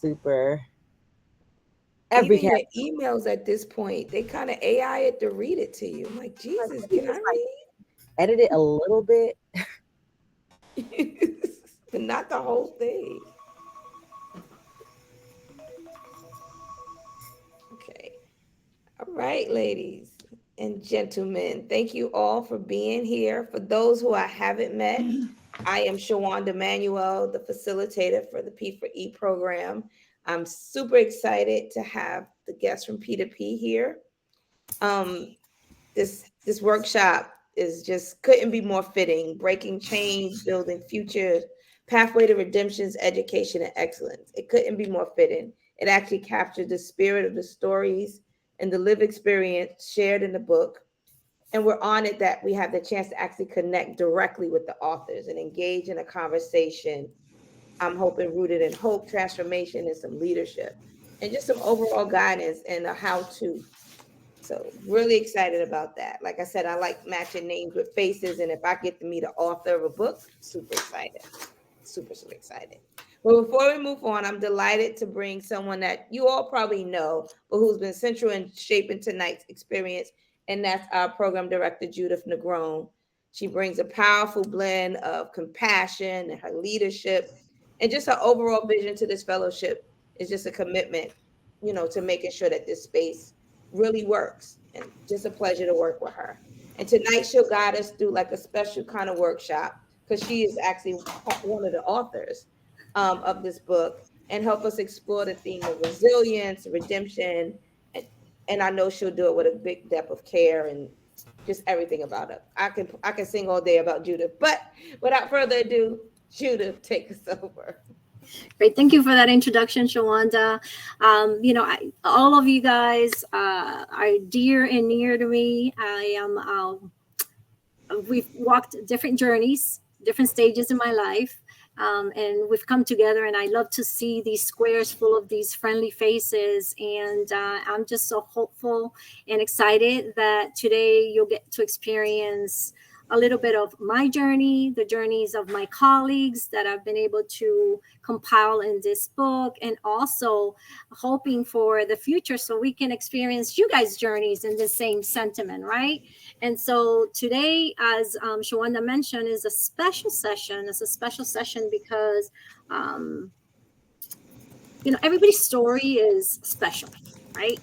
super. Even your emails at this point, they kind of AI it to read it to you. I'm like, Jesus, can I edit it a little bit, but not the whole thing. Okay. All right, ladies and gentlemen, thank you all for being here. For those who I haven't met, I am Shawanda Manuel, the facilitator for the P4E program. I'm super excited to have the guests from P2P here. This workshop is just couldn't be more fitting. Breaking chains, building future, pathway to redemptions, education, and excellence. It couldn't be more fitting. It actually captured the spirit of the stories and the lived experience shared in the book. And we're honored that we have the chance to actually connect directly with the authors and engage in a conversation. I'm hoping rooted in hope, transformation, and some leadership, and just some overall guidance and a how-to. So really excited about that. Like I said, I like matching names with faces. And if I get to meet an author of a book, super excited. Super, super excited. Well, before we move on, I'm delighted to bring someone that you all probably know, but who's been central in shaping tonight's experience. And that's our program director, Judith Negron. She brings a powerful blend of compassion and her leadership and just her overall vision to this fellowship is just a commitment, to making sure that this space really works, and just a pleasure to work with her. And tonight she'll guide us through like a special kind of workshop because she is actually one of the authors of this book and help us explore the theme of resilience, redemption, and I know she'll do it with a big depth of care and just everything about it. I can sing all day about Judith, but without further ado, Judith, take us over. Great. Thank you for that introduction, Shawanda. All of you guys are dear and near to me. We've walked different journeys, different stages in my life. And we've come together, and I love to see these squares full of these friendly faces. And I'm just so hopeful and excited that today you'll get to experience a little bit of my journey, the journeys of my colleagues that I've been able to compile in this book, and also hoping for the future so we can experience you guys' journeys in the same sentiment, right? And so today, as Shawanda mentioned, is a special session. It's a special session because, everybody's story is special, right?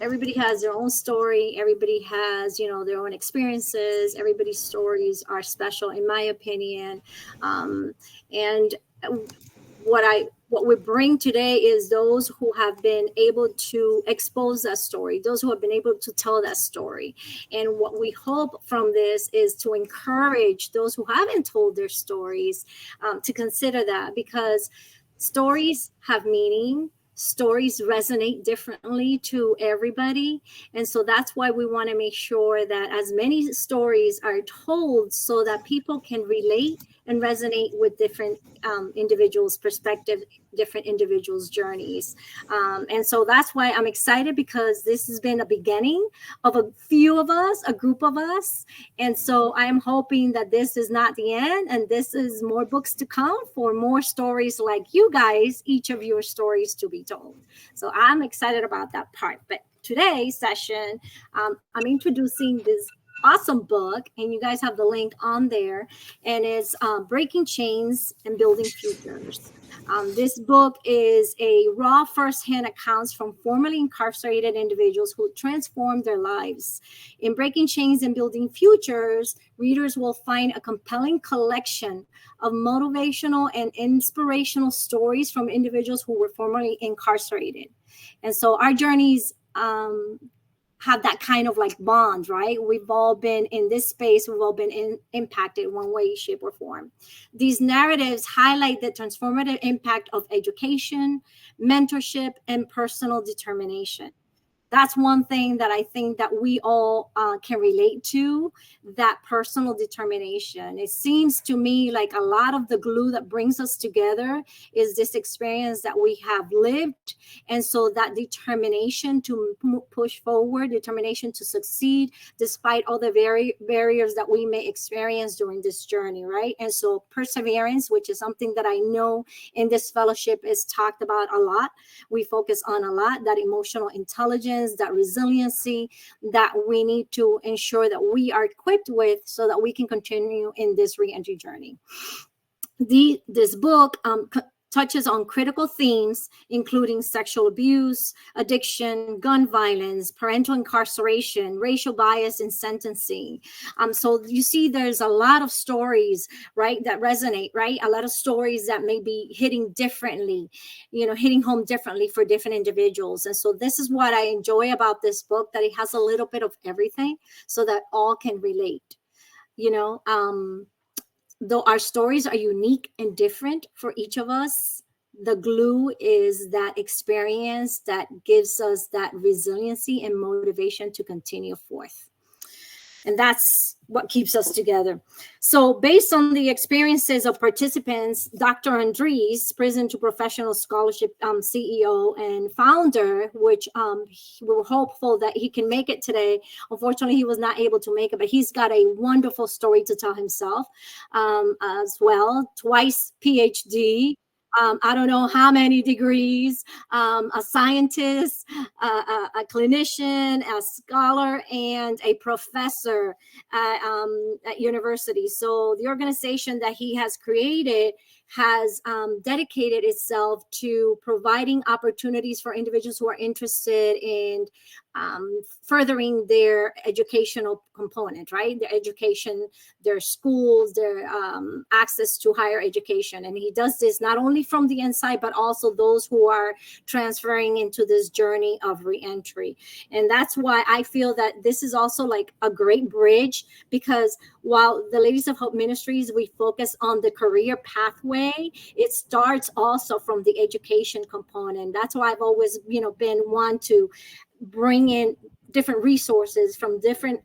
Everybody has their own story. Everybody has, their own experiences. Everybody's stories are special, in my opinion. And what we bring today is those who have been able to expose that story, those who have been able to tell that story. And what we hope from this is to encourage those who haven't told their stories to consider that, because stories have meaning. Stories resonate differently to everybody. And so that's why we want to make sure that as many stories are told so that people can relate and resonate with different individuals' perspective, different individuals' journeys. And so that's why I'm excited, because this has been a beginning of a few of us, a group of us. And so I'm hoping that this is not the end, and this is more books to come for more stories like you guys, each of your stories to be told. So I'm excited about that part. But today's session, I'm introducing this awesome book, and you guys have the link on there, and it's Breaking Chains and Building Futures. This book is a raw firsthand accounts from formerly incarcerated individuals who transformed their lives. In Breaking Chains and Building Futures, readers will find a compelling collection of motivational and inspirational stories from individuals who were formerly incarcerated. And so our journeys have that kind of like bond, right? We've all been in this space. We've all been impacted one way, shape, or form. These narratives highlight the transformative impact of education, mentorship, and personal determination. That's one thing that I think that we all can relate to, that personal determination. It seems to me like a lot of the glue that brings us together is this experience that we have lived. And so that determination to push forward, determination to succeed, despite all the barriers that we may experience during this journey, right? And so perseverance, which is something that I know in this fellowship is talked about a lot. We focus on a lot, that emotional intelligence, that resiliency that we need to ensure that we are equipped with so that we can continue in this re-entry journey. This book touches on critical themes, including sexual abuse, addiction, gun violence, parental incarceration, racial bias in sentencing. So you see, there's a lot of stories, right, that resonate, right? A lot of stories that may be hitting differently, hitting home differently for different individuals. And so this is what I enjoy about this book, that it has a little bit of everything so that all can relate, Though our stories are unique and different for each of us, the glue is that experience that gives us that resiliency and motivation to continue forth. And that's what keeps us together. So based on the experiences of participants, Dr. Andres, Prison to Professional Scholarship CEO and founder, which we're hopeful that he can make it today. Unfortunately, he was not able to make it, but he's got a wonderful story to tell himself as well. Twice PhD. I don't know how many degrees, a scientist, a clinician, a scholar, and a professor at university. So the organization that he has created has dedicated itself to providing opportunities for individuals who are interested in furthering their educational component, right? Their education, their schools, their access to higher education. And he does this not only from the inside, but also those who are transferring into this journey of reentry. And that's why I feel that this is also like a great bridge, because while the Ladies of Hope Ministries, we focus on the career pathway, it starts also from the education component. That's why I've always, been one to bring in different resources from different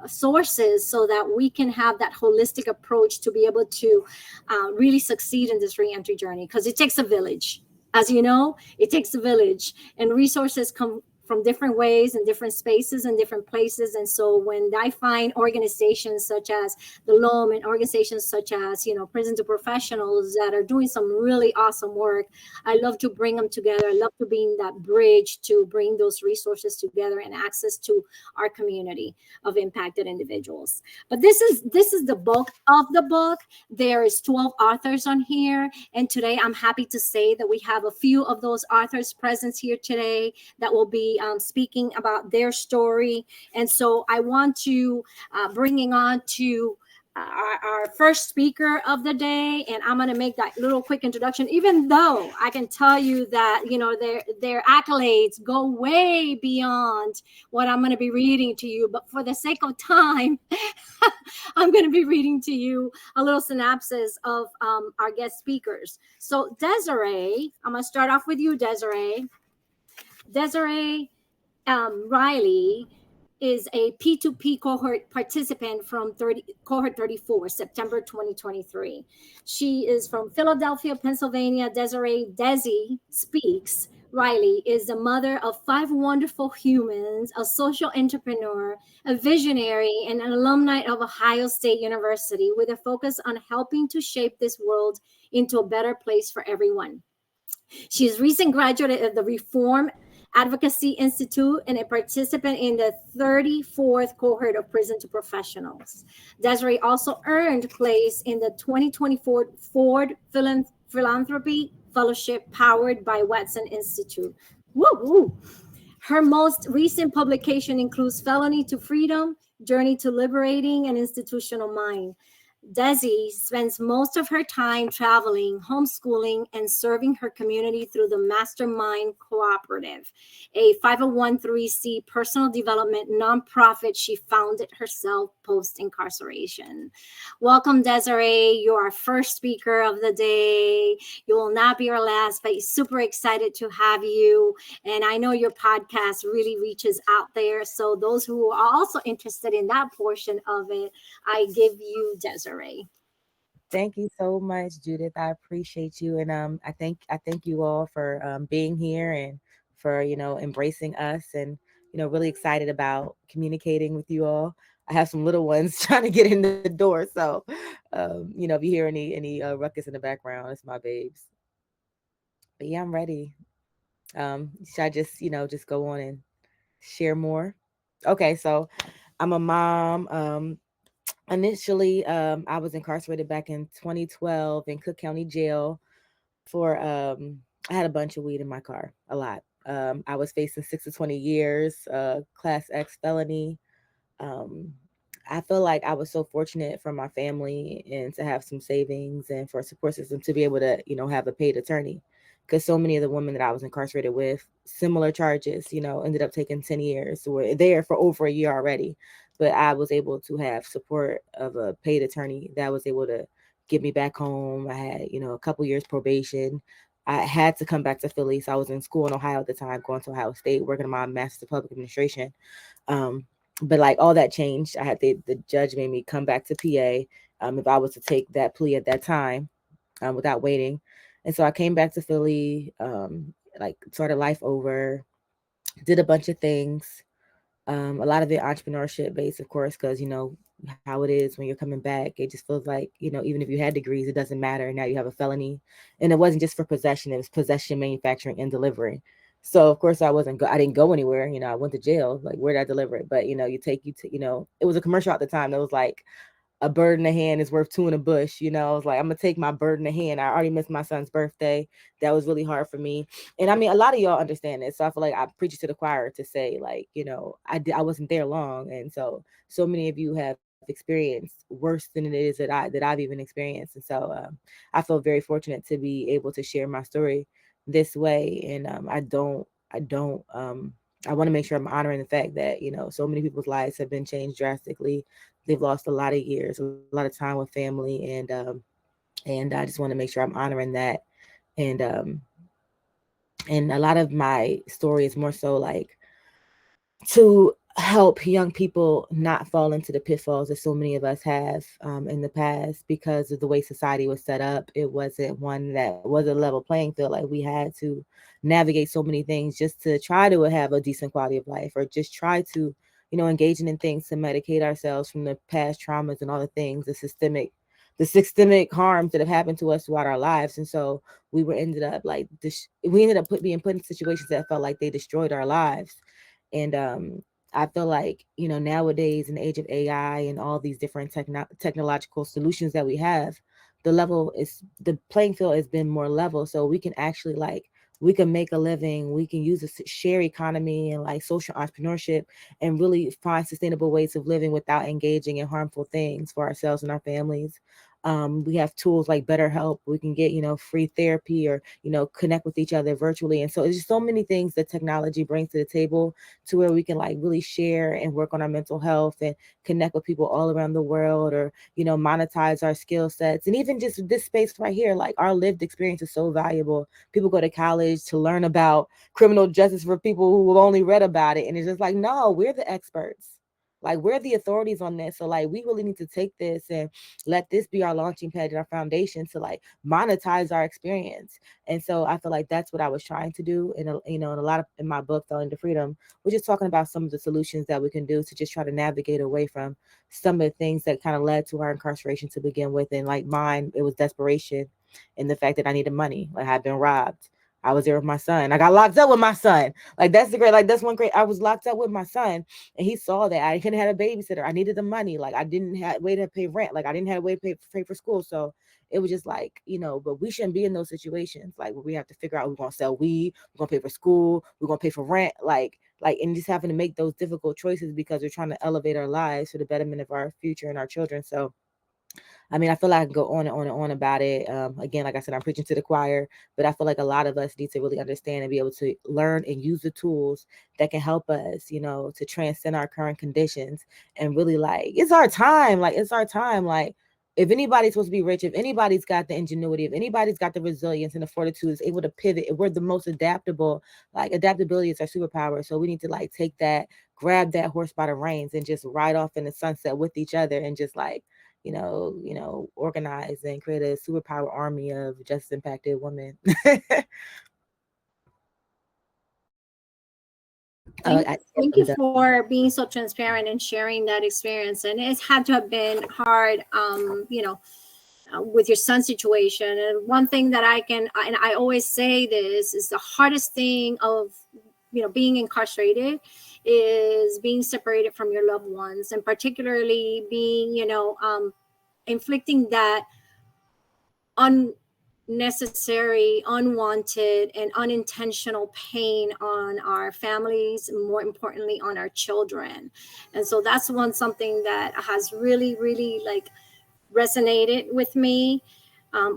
sources so that we can have that holistic approach to be able to really succeed in this reentry journey, because it takes a village. As you know, it takes a village, and resources come from different ways and different spaces and different places. And so when I find organizations such as the LOHM and organizations such as, Prison to Professionals that are doing some really awesome work, I love to bring them together. I love to be in that bridge to bring those resources together and access to our community of impacted individuals. But this is the bulk of the book. There is 12 authors on here. And today I'm happy to say that we have a few of those authors present here today that will be speaking about their story. And so I want to bringing on to our first speaker of the day, and I'm going to make that little quick introduction, even though I can tell you that their accolades go way beyond what I'm going to be reading to you. But for the sake of time, I'm going to be reading to you a little synopsis of our guest speakers. So Desiree, I'm going to start off with you, Desiree. Desiree Riley is a P2P cohort participant from cohort 34, September 2023. She is from Philadelphia, Pennsylvania. Desi Speaks Riley is the mother of 5 wonderful humans, a social entrepreneur, a visionary, and an alumni of Ohio State University with a focus on helping to shape this world into a better place for everyone. She is a recent graduate of the Reform Advocacy Institute and a participant in the 34th cohort of Prison to Professionals. Desiree also earned place in the 2024 Ford Philanthropy Fellowship powered by Watson Institute. Woo-woo. Her most recent publication includes Felony to Freedom, Journey to Liberating an Institutional Mind. Desi spends most of her time traveling, homeschooling, and serving her community through the Mastermind Cooperative, a 501(c) personal development nonprofit she founded herself post-incarceration. Welcome, Desiree. You're our first speaker of the day. You will not be our last, but super excited to have you. And I know your podcast really reaches out there. So those who are also interested in that portion of it, I give you Desiree. Thank you so much, Judith. I appreciate you, and I thank you all for being here and for embracing us, and really excited about communicating with you all. I have some little ones trying to get in the door, so if you hear any ruckus in the background, it's my babes. But yeah, I'm ready. Should I just go on and share more? Okay, so I'm a mom. Initially, I was incarcerated back in 2012 in Cook County Jail for I had a bunch of weed in my car, a lot. I was facing 6 to 20 years, Class X felony. Um, I feel like I was so fortunate for my family and to have some savings and for a support system to be able to, have a paid attorney. Because so many of the women that I was incarcerated with, similar charges, ended up taking 10 years. So we're there for over a year already. But I was able to have support of a paid attorney that was able to get me back home. I had, a couple years probation. I had to come back to Philly. So I was in school in Ohio at the time, going to Ohio State, working on my master's of public administration. But like all that changed. I had the judge made me come back to PA if I was to take that plea at that time without waiting. And so I came back to Philly, like started life over, did a bunch of things. A lot of it entrepreneurship based, of course, because how it is when you're coming back. It just feels like, even if you had degrees, it doesn't matter. Now you have a felony. And it wasn't just for possession, it was possession, manufacturing, and delivery. So of course I didn't go anywhere. I went to jail. Like, where did I deliver it? But it was a commercial at the time that was like, a bird in the hand is worth two in a bush. I was like, I'm gonna take my bird in the hand. I already missed my son's birthday. That was really hard for me. And I mean, a lot of y'all understand it. So I feel like I preach it to the choir to say, like, I wasn't there long. And so many of you have experienced worse than it is that I've even experienced. And so I feel very fortunate to be able to share my story this way. And I want to make sure I'm honoring the fact that, so many people's lives have been changed drastically. They've lost a lot of years, a lot of time with family, and I just want to make sure I'm honoring that. And a lot of my story is more so like to help young people not fall into the pitfalls that so many of us have in the past, because of the way society was set up. It wasn't one that was a level playing field. Like, we had to navigate so many things just to try to have a decent quality of life, or just try to, engaging in things to medicate ourselves from the past traumas and all the things, the systemic harms that have happened to us throughout our lives. And so we ended up being put in situations that felt like they destroyed our lives. And I feel like, nowadays in the age of AI and all these different technological solutions that we have, the playing field has been more level. So we can actually we can make a living, we can use a share economy and like social entrepreneurship and really find sustainable ways of living without engaging in harmful things for ourselves and our families. We have tools like BetterHelp. We can get, free therapy, or, connect with each other virtually. And so it's just so many things that technology brings to the table, to where we can really share and work on our mental health and connect with people all around the world, or, monetize our skill sets. And even just this space right here, like, our lived experience is so valuable. People go to college to learn about criminal justice for people who have only read about it. And it's just like, no, we're the experts. Like, we're the authorities on this. So we really need to take this and let this be our launching pad and our foundation to monetize our experience. And so I feel like that's what I was trying to do. And in a lot of, in my book, Falling to Freedom, we're just talking about some of the solutions that we can do to just try to navigate away from some of the things that kind of led to our incarceration to begin with. And like mine, it was desperation and the fact that I needed money. Like, I'd been robbed. I was there with my son. I got locked up with my son. That's one great. I was locked up with my son, and he saw that I couldn't have a babysitter. I needed the money. Like, I didn't have a way to pay rent. Like, I didn't have a way to pay for school. So it was just like, but we shouldn't be in those situations. Like, where we have to figure out, we're going to sell weed, we're going to pay for school, we're going to pay for rent. And just having to make those difficult choices because we're trying to elevate our lives for the betterment of our future and our children. So I mean, I feel like I can go on and on and on about it. Again, like I said, I'm preaching to the choir, but I feel like a lot of us need to really understand and be able to learn and use the tools that can help us, you know, to transcend our current conditions and really like, it's our time. Like, it's our time. Like, if anybody's supposed to be rich, if anybody's got the ingenuity, if anybody's got the resilience and the fortitude, is able to pivot, if we're the most adaptable, like adaptability is our superpower. So we need to like take that, grab that horse by the reins and just ride off in the sunset with each other and just like, organize and create a superpower army of just impacted women. Thank you for being so transparent and sharing that experience. And it's had to have been hard, with your son's situation. And one thing that I always say this, is the hardest thing of, being incarcerated is being separated from your loved ones, and particularly being, inflicting that unnecessary, unwanted, and unintentional pain on our families, and more importantly on our children. And so that's something that has really, really like resonated with me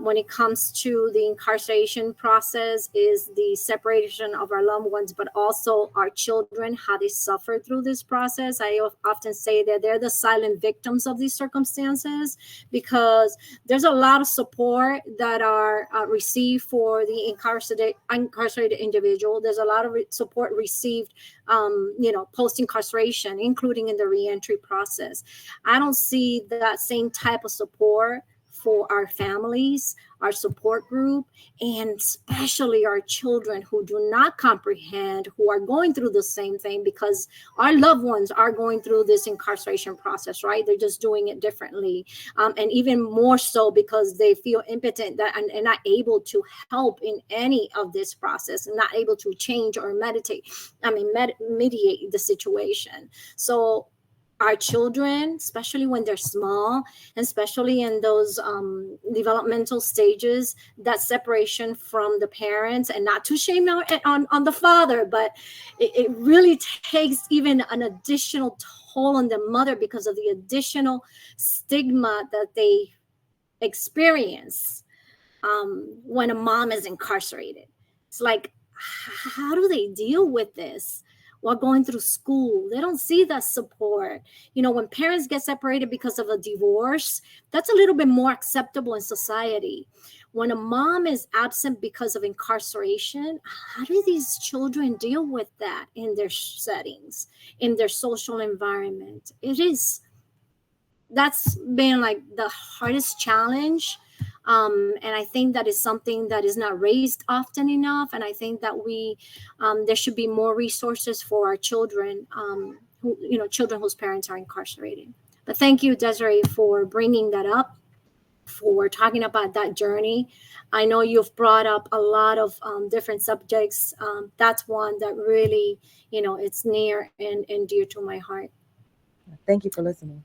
when it comes to the incarceration process, is the separation of our loved ones, but also our children, how they suffer through this process. I often say that they're the silent victims of these circumstances, because there's a lot of support that are received for the incarcerated individual. There's a lot of support received, post-incarceration, including in the reentry process. I don't see that same type of support for our families, our support group, and especially our children who do not comprehend, who are going through the same thing, because our loved ones are going through this incarceration process, right? They're just doing it differently. And even more so because they feel impotent and not able to help in any of this process, and not able to change or mediate the situation. So our children, especially when they're small, and especially in those developmental stages, that separation from the parents, and not to shame on the father, but it really takes even an additional toll on the mother because of the additional stigma that they experience when a mom is incarcerated. It's like, how do they deal with this while going through school? They don't see that support. When parents get separated because of a divorce, that's a little bit more acceptable in society. When a mom is absent because of incarceration, how do these children deal with that in their settings, in their social environment? That's been like the hardest challenge. And I think that is something that is not raised often enough. And I think that there should be more resources for our children, children whose parents are incarcerated. But thank you, Desiree, for bringing that up, for talking about that journey. I know you've brought up a lot of different subjects. That's one that really, it's near and dear to my heart. Thank you for listening.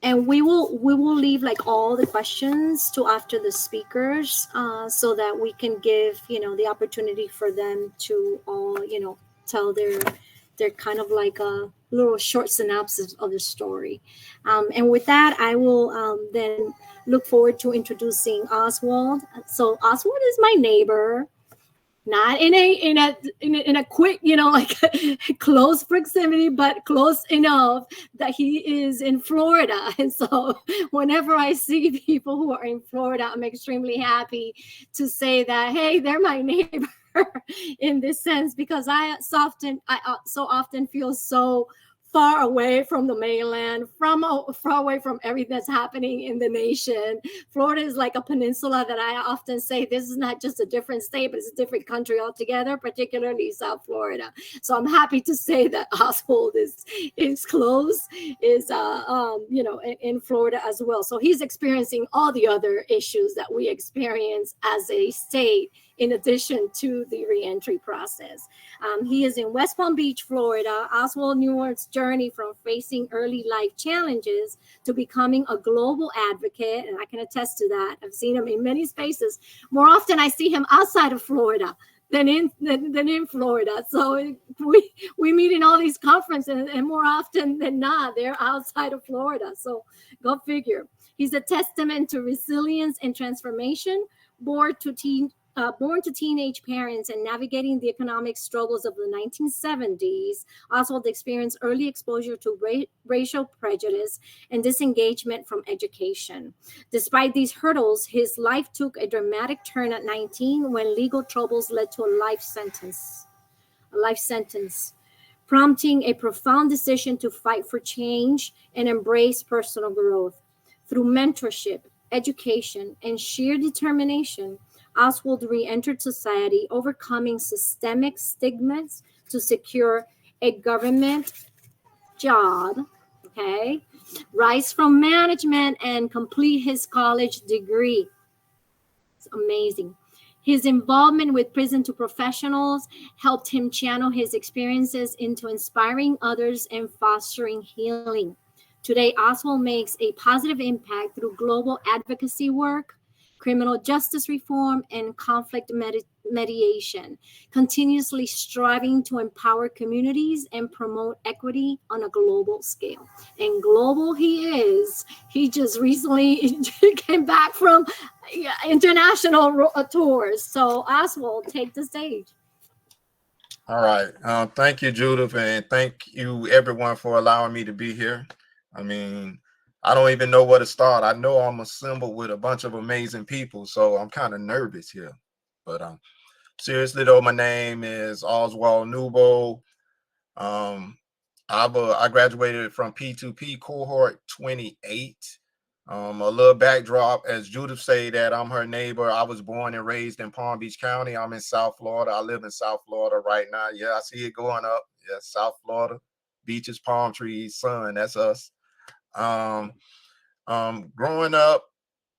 And we will leave like all the questions to after the speakers, so that we can give the opportunity for them to all tell their kind of like a little short synopsis of the story. And with that, I will then look forward to introducing Oswald. So Oswald is my neighbor. Not in a quick, like close proximity, but close enough that he is in Florida. And so whenever I see people who are in Florida, I'm extremely happy to say that, hey, they're my neighbor in this sense, because I so often feel so far away from the mainland, far away from everything that's happening in the nation. Florida is like a peninsula that I often say, this is not just a different state, but it's a different country altogether, particularly South Florida. So I'm happy to say that Oswald is close, is in Florida as well. So he's experiencing all the other issues that we experience as a state, in addition to the reentry process. He is in West Palm Beach, Florida. Oswald Newbold's journey from facing early life challenges to becoming a global advocate, and I can attest to that. I've seen him in many spaces. More often, I see him outside of Florida than in Florida. So we meet in all these conferences, and more often than not, they're outside of Florida. So go figure. He's a testament to resilience and transformation, born to teenage parents and navigating the economic struggles of the 1970s. Oswald experienced early exposure to racial prejudice and disengagement from education. Despite these hurdles, his life took a dramatic turn at 19 when legal troubles led to a life sentence. Prompting a profound decision to fight for change and embrace personal growth. Through mentorship, education, and sheer determination, Oswald re-entered society, overcoming systemic stigmas to secure a government job, okay, rise from management, and complete his college degree. It's amazing. His involvement with Prison to Professionals helped him channel his experiences into inspiring others and fostering healing. Today, Oswald makes a positive impact through global advocacy work, criminal justice reform, and conflict mediation, continuously striving to empower communities and promote equity on a global scale. And global he is. He just recently came back from international tours. So Oswald, take the stage. All right. Thank you, Judith, and thank you, everyone, for allowing me to be here. I mean, I don't even know where to start. I know I'm assembled with a bunch of amazing people, so I'm kind of nervous here. But seriously, though, my name is Oswald Newbold. I graduated from P2P cohort 28. A little backdrop, as Judith said, that I'm her neighbor. I was born and raised in Palm Beach County. I'm in South Florida. I live in South Florida right now. Yeah, I see it going up. Yeah, South Florida, beaches, palm trees, sun. That's us. Growing up,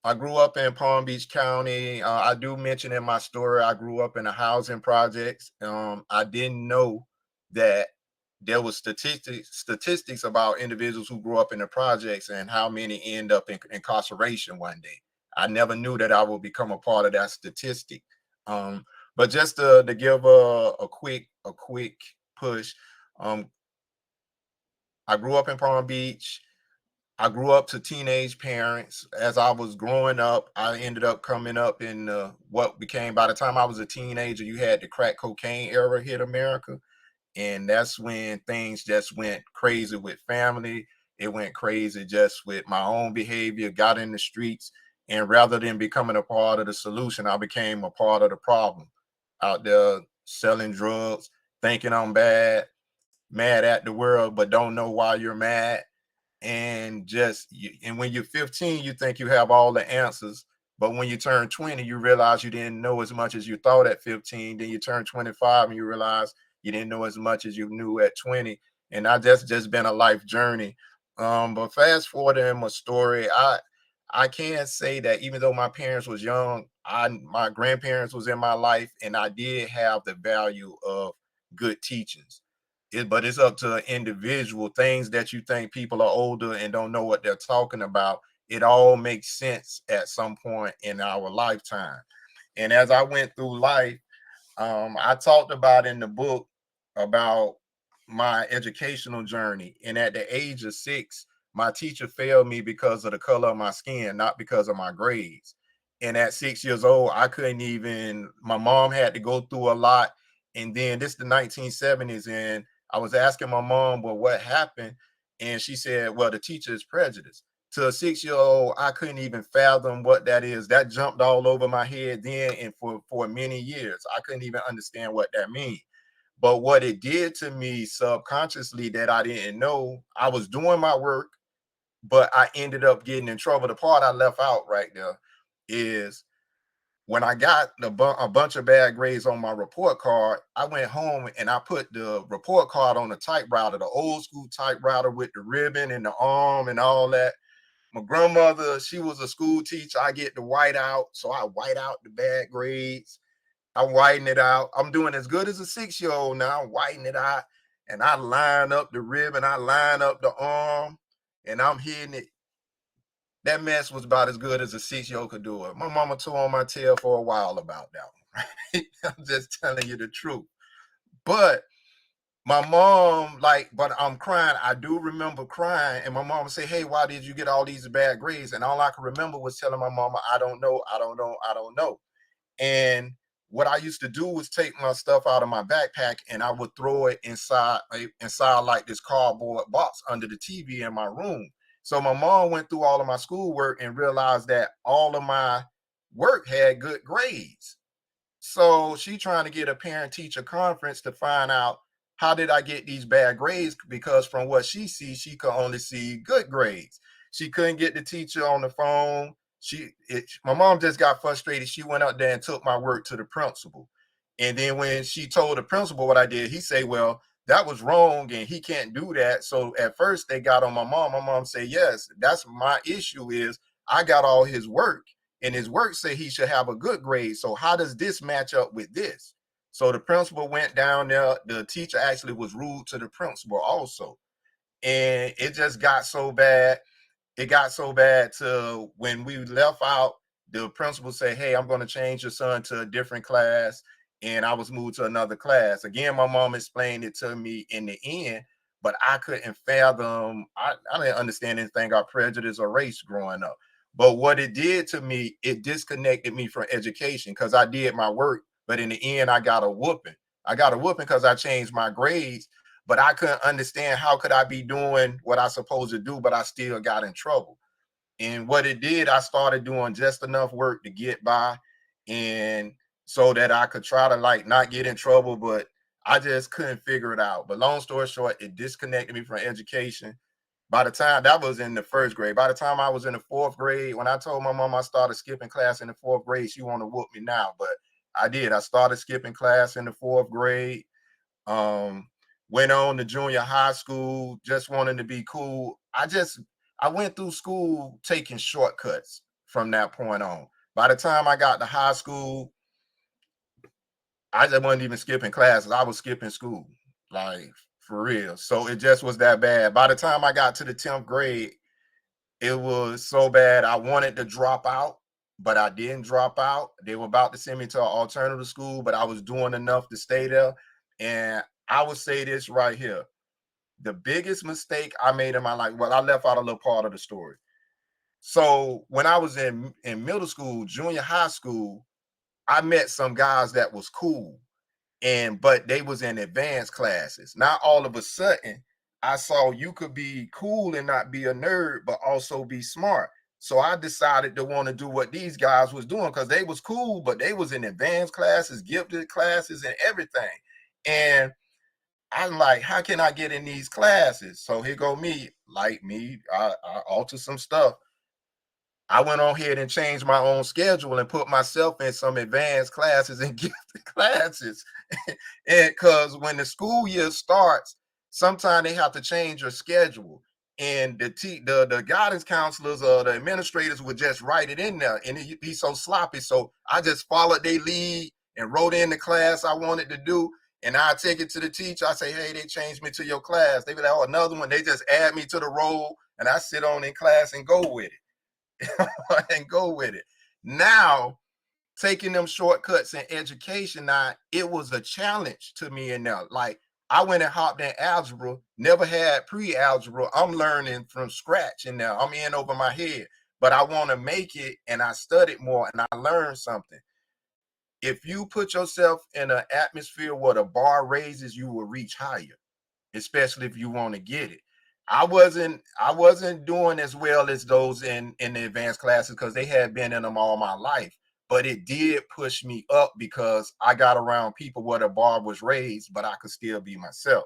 I grew up in Palm Beach County. I do mention in my story, I grew up in a housing projects. I didn't know that there was statistics about individuals who grew up in the projects and how many end up in incarceration one day. I never knew that I would become a part of that statistic. But just to give a quick push, I grew up in Palm Beach. I grew up to teenage parents. As I was growing up, I ended up coming up in what became, by the time I was a teenager, you had the crack cocaine era hit America. And that's when things just went crazy with family. It went crazy just with my own behavior, got in the streets. And rather than becoming a part of the solution, I became a part of the problem. Out there selling drugs, thinking I'm bad, mad at the world, but don't know why you're mad. And when you're 15, you think you have all the answers. But when you turn 20, you realize you didn't know as much as you thought at 15. Then you turn 25 and you realize you didn't know as much as you knew at 20. And that's just been a life journey. But fast forward in my story, I can say that even though my parents was young, my grandparents was in my life, and I did have the value of good teachings. But it's up to an individual. Things that you think people are older and don't know what they're talking about, it all makes sense at some point in our lifetime. And as I went through life, I talked about in the book about my educational journey. And at the age of 6, my teacher failed me because of the color of my skin, not because of my grades. And at 6 years old, my mom had to go through a lot. And then this is the 1970s, and I was asking my mom, well, what happened? And she said, well, the teacher is prejudiced. To a 6-year-old, I couldn't even fathom what that is. That jumped all over my head then, and for many years, I couldn't even understand what that means. But what it did to me subconsciously that I didn't know, I was doing my work, but I ended up getting in trouble. The part I left out right there is when I got a bunch of bad grades on my report card, I went home and I put the report card on the typewriter, the old school typewriter with the ribbon and the arm and all that. My grandmother, she was a school teacher. I get to white out. So I white out the bad grades. I'm whiting it out. I'm doing as good as a 6-year-old now. I'm whiting it out. And I line up the ribbon. I line up the arm. And I'm hitting it. That mess was about as good as a 6-year-old could do it. My mama tore on my tail for a while about that one. Right? I'm just telling you the truth. But my mom, like, but I'm crying. I do remember crying, and my mom would say, "Hey, why did you get all these bad grades?" And all I can remember was telling my mama, "I don't know, I don't know, I don't know." And what I used to do was take my stuff out of my backpack and I would throw it inside like this cardboard box under the TV in my room. So my mom went through all of my schoolwork and realized that all of my work had good grades. So she trying to get a parent teacher conference to find out how did I get these bad grades, because from what she sees, she could only see good grades. She couldn't get the teacher on the phone. My mom just got frustrated. She went out there and took my work to the principal. And then when she told the principal what I did, he said, "Well, that was wrong and he can't do that." So at first they got on my mom. My mom said, "Yes, that's my issue, is I got all his work and his work say he should have a good grade. So how does this match up with this?" So the principal went down there. The teacher actually was rude to the principal also. And it just got so bad. It got so bad to when we left out, the principal said, "Hey, I'm going to change your son to a different class." And I was moved to another class. Again, my mom explained it to me in the end, but I couldn't fathom, I didn't understand anything about prejudice or race growing up. But what it did to me, it disconnected me from education because I did my work, but in the end, I got a whooping. I got a whooping because I changed my grades, but I couldn't understand how could I be doing what I supposed to do, but I still got in trouble. And what it did, I started doing just enough work to get by, and so that I could try to like not get in trouble, but I just couldn't figure it out. But long story short, it disconnected me from education. By the time that was in the first grade, by the time I was in the fourth grade, when I told my mom I started skipping class in the fourth grade, she wanted to whoop me now, but I did. I started skipping class in the fourth grade. um Went on to junior high school, just wanting to be cool. I went through school taking shortcuts from that point on. By the time I got to high school, I just wasn't even skipping classes. I was skipping school, like, for real. So it just was that bad. By the time I got to the 10th grade, it was so bad I wanted to drop out, but I didn't drop out. They were about to send me to an alternative school, but I was doing enough to stay there. And I would say this right here: the biggest mistake I made in my life, well, I left out a little part of the story. So when I was in middle school, junior high school, I met some guys that was cool, and but they was in advanced classes. Now all of a sudden, I saw you could be cool and not be a nerd, but also be smart. So I decided to want to do what these guys was doing, because they was cool, but they was in advanced classes, gifted classes, and everything. And I'm like, how can I get in these classes? So here go me, like me, I alter some stuff. I went on ahead and changed my own schedule and put myself in some advanced classes and gifted classes. And because when the school year starts, sometimes they have to change your schedule. And the guidance counselors or the administrators would just write it in there, and it'd be so sloppy. So I just followed their lead and wrote in the class I wanted to do. And I take it to the teacher. I say, "Hey, they changed me to your class." They be like, "Oh, another one." They just add me to the roll, and I sit on in class and go with it. And go with it. Now, taking them shortcuts in education, now it was a challenge to me in there. Like, I went and hopped in algebra, never had pre-algebra. I'm learning from scratch in there. I'm in over my head, but I want to make it, and I studied more and I learned something. If you put yourself in an atmosphere where the bar raises, you will reach higher, especially if you want to get it. I wasn't doing as well as those in the advanced classes because they had been in them all my life. But it did push me up because I got around people where the bar was raised, but I could still be myself.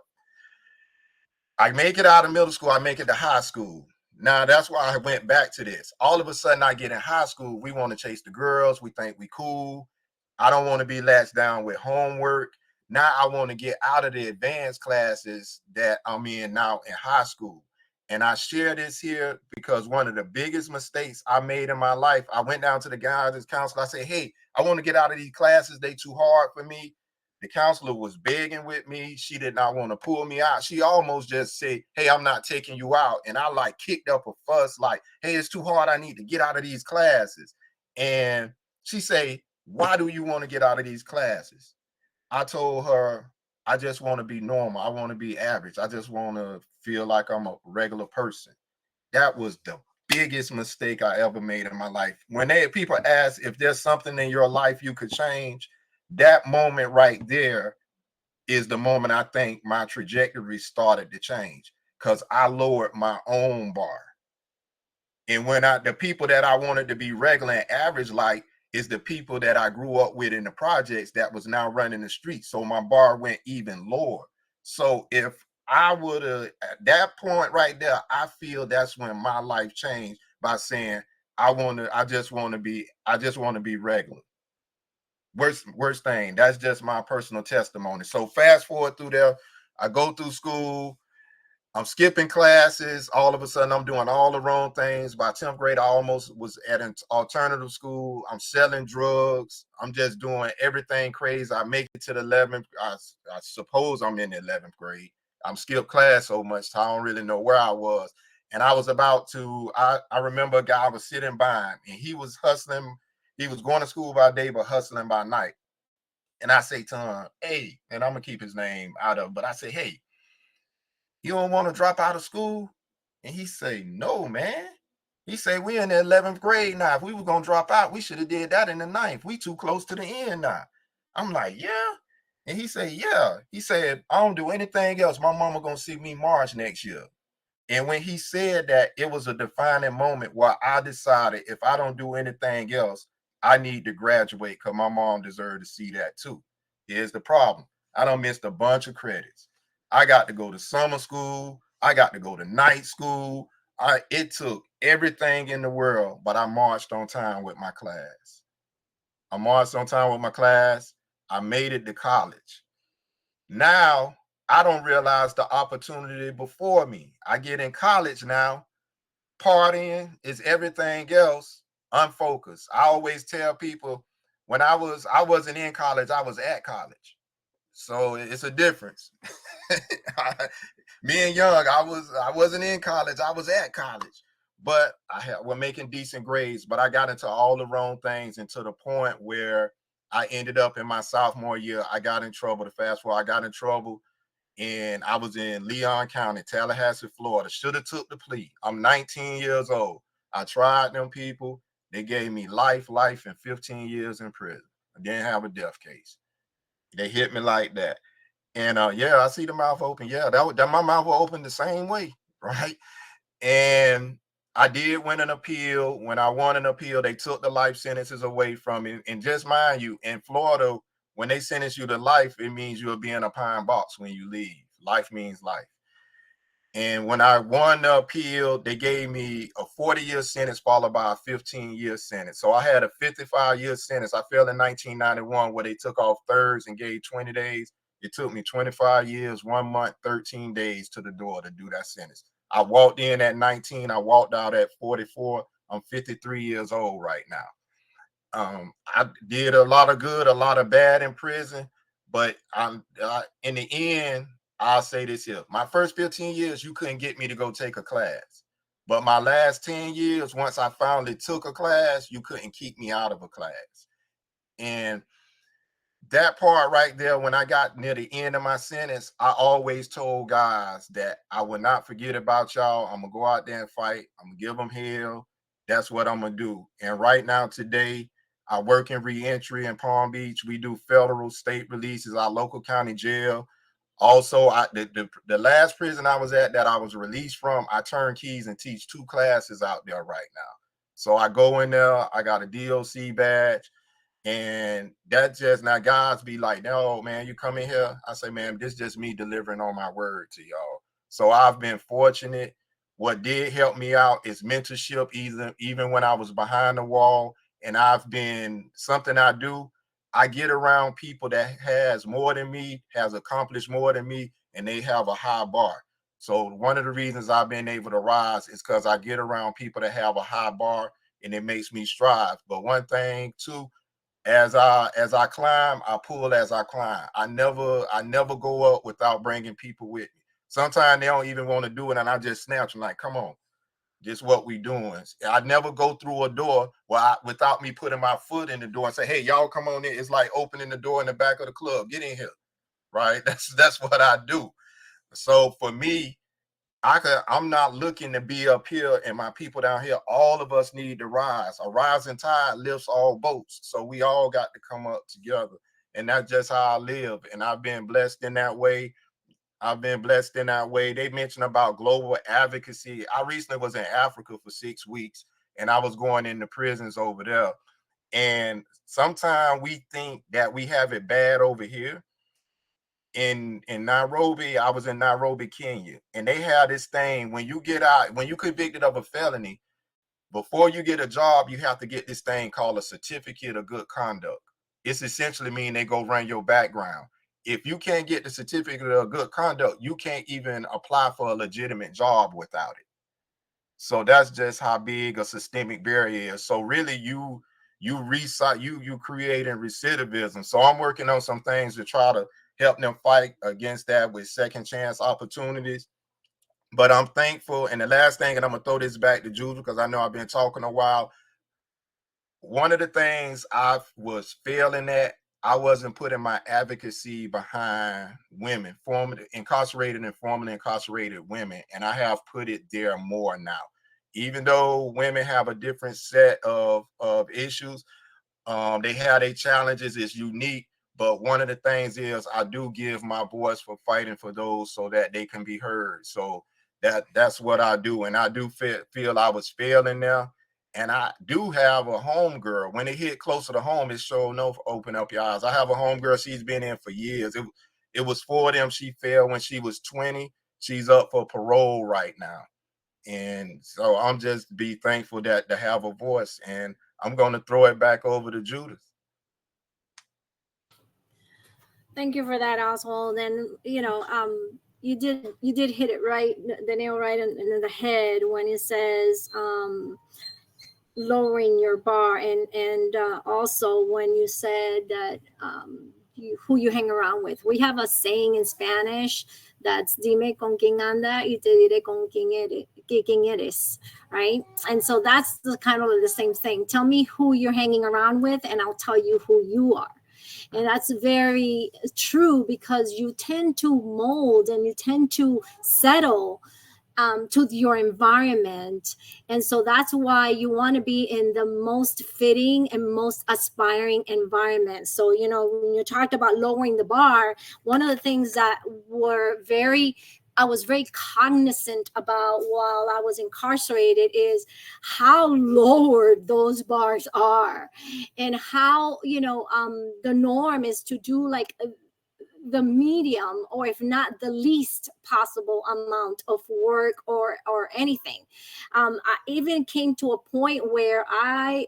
I make it out of middle school, I make it to high school. Now that's why I went back to this. All of a sudden, I get in high school, we want to chase the girls, we think we cool. I don't want to be latched down with homework. Now I want to get out of the advanced classes that I'm in now in high school. And I share this here because one of the biggest mistakes I made in my life, I went down to the guidance counselor. I said, "Hey, I want to get out of these classes. They too hard for me." The counselor was begging with me. She did not want to pull me out. She almost just said, "Hey, I'm not taking you out." And I like kicked up a fuss like, "Hey, it's too hard. I need to get out of these classes." And she say, why do you want to get out of these classes? I told her, I just want to be normal. I want to be average. I just want to feel like I'm a regular person. That was the biggest mistake I ever made in my life. When people ask if there's something in your life you could change, that moment right there is the moment I think my trajectory started to change, because I lowered my own bar. And when the people that I wanted to be regular and average like is the people that I grew up with in the projects that was now running the streets. So my bar went even lower. So if I would have, at that point right there, I feel that's when my life changed by saying, I just want to be regular. Worst thing. That's just my personal testimony. So fast forward through there, I go through school. I'm skipping classes. All of a sudden, I'm doing all the wrong things. By 10th grade, I almost was at an alternative school. I'm selling drugs. I'm just doing everything crazy. I make it to the 11th. I suppose I'm in the 11th grade. I'm skipped class so much, so I don't really know where I was. And I was about to, I remember a guy was sitting by him, and he was hustling. He was going to school by day, but hustling by night. And I say to him, hey, and I'm going to keep his name out of, but I say, hey, you don't want to drop out of school? And he say, no, man. He say, we in the 11th grade now. If we were going to drop out, we should have did that in the 9th. We too close to the end now. I'm like, yeah. And he say, yeah. He said, I don't do anything else. My mama going to see me March next year. And when he said that, it was a defining moment where I decided if I don't do anything else, I need to graduate because my mom deserved to see that too. Here's the problem. I done missed a bunch of credits. I got to go to summer school. I got to go to night school. It took everything in the world, but I marched on time with my class. I marched on time with my class. I made it to college. Now, I don't realize the opportunity before me. I get in college now, partying is everything else, unfocused. I always tell people when I wasn't in college, I was at college. So it's a difference. Me and Young, I wasn't in college, I was at college. But we're making decent grades, but I got into all the wrong things, and to the point where I ended up in my sophomore year, I got in trouble. To fast forward, I got in trouble, and I was in Leon County, Tallahassee, Florida. Should have took the plea. I'm 19 years old. I tried them people. They gave me life, and 15 years in prison. I didn't have a death case. They hit me like that. And yeah, I see the mouth open. Yeah, that my mouth will open the same way, right? And I did win an appeal. When I won an appeal, they took the life sentences away from me. And just mind you, in Florida, when they sentence you to life, it means you'll be in a pine box when you leave. Life means life. And when I won the appeal, they gave me a 40-year sentence followed by a 15-year sentence. So I had a 55-year sentence. I failed in 1991 where they took off thirds and gave 20 days. It took me 25 years, 1 month, 13 days to the door to do that sentence. I walked in at 19. I walked out at 44. I'm 53 years old right now. I did a lot of good, a lot of bad in prison, but in the end, I'll say this here. My first 15 years, you couldn't get me to go take a class. But my last 10 years, once I finally took a class, you couldn't keep me out of a class. And that part right there, when I got near the end of my sentence, I always told guys that I would not forget about y'all. I'm going to go out there and fight. I'm going to give them hell. That's what I'm going to do. And right now, today, I work in reentry in Palm Beach. We do federal, state releases, our local county jail. Also, the last prison I was at that I was released from, I turn keys and teach 2 classes out there right now. So I go in there, I got a DOC badge, and that just, now guys be like, no, man, you come in here. I say, man, this is just me delivering on my word to y'all. So I've been fortunate. What did help me out is mentorship, even when I was behind the wall. And I've been, something I do, I get around people that has more than me, has accomplished more than me, and they have a high bar. So one of the reasons I've been able to rise is because I get around people that have a high bar, and it makes me strive. But one thing too, as I climb, I pull as I climb. I never go up without bringing people with me. Sometimes they don't even want to do it, and I just snatch them like, come on. Just what we doing. I never go through a door without me putting my foot in the door and say, hey, y'all come on in. It's like opening the door in the back of the club. Get in here. Right? That's what I do. So for me, I'm not looking to be up here and my people down here. All of us need to rise. A rising tide lifts all boats. So we all got to come up together. And that's just how I live. And I've been blessed in that way. They mentioned about global advocacy. I recently was in Africa for 6 weeks, and I was going into prisons over there. And sometimes we think that we have it bad over here. In Nairobi, I was in Nairobi, Kenya, and they have this thing when you get out, when you're convicted of a felony, before you get a job, you have to get this thing called a certificate of good conduct. It's essentially mean they go run your background. If you can't get the certificate of good conduct, you can't even apply for a legitimate job without it. So that's just how big a systemic barrier is. So really you creating recidivism. So I'm working on some things to try to help them fight against that with second chance opportunities. But I'm thankful. And the last thing, and I'm gonna throw this back to Judith because I know I've been talking a while. One of the things I was failing at, I wasn't putting my advocacy behind women, formerly incarcerated and formerly incarcerated women, and I have put it there more now. Even though women have a different set of issues, they have their challenges, it's unique. But one of the things is I do give my voice for fighting for those so that they can be heard. So that's what I do. And I do feel I was failing there. And I do have a home girl. When it hit closer to home, it sure enough open up your eyes. I have a home girl. She's been in for years. It was for them. She failed when she was 20. She's up for parole right now. And so I'm just be thankful that to have a voice. And I'm going to throw it back over to Judith. Thank you for that, Oswald. And you did hit it right, the nail right in the head when it says lowering your bar, and also when you said that who you hang around with. We have a saying in Spanish that's dime con quien anda y te diré con quién eres, right? And so that's the kind of the same thing. Tell me who you're hanging around with, and I'll tell you who you are. And that's very true because you tend to mold and you tend to settle to your environment. And so that's why you want to be in the most fitting and most aspiring environment. So, when you talked about lowering the bar, one of the things that I was very cognizant about while I was incarcerated is how lowered those bars are, and how, the norm is to do like the medium, or if not the least possible amount of work or anything. I even came to a point where I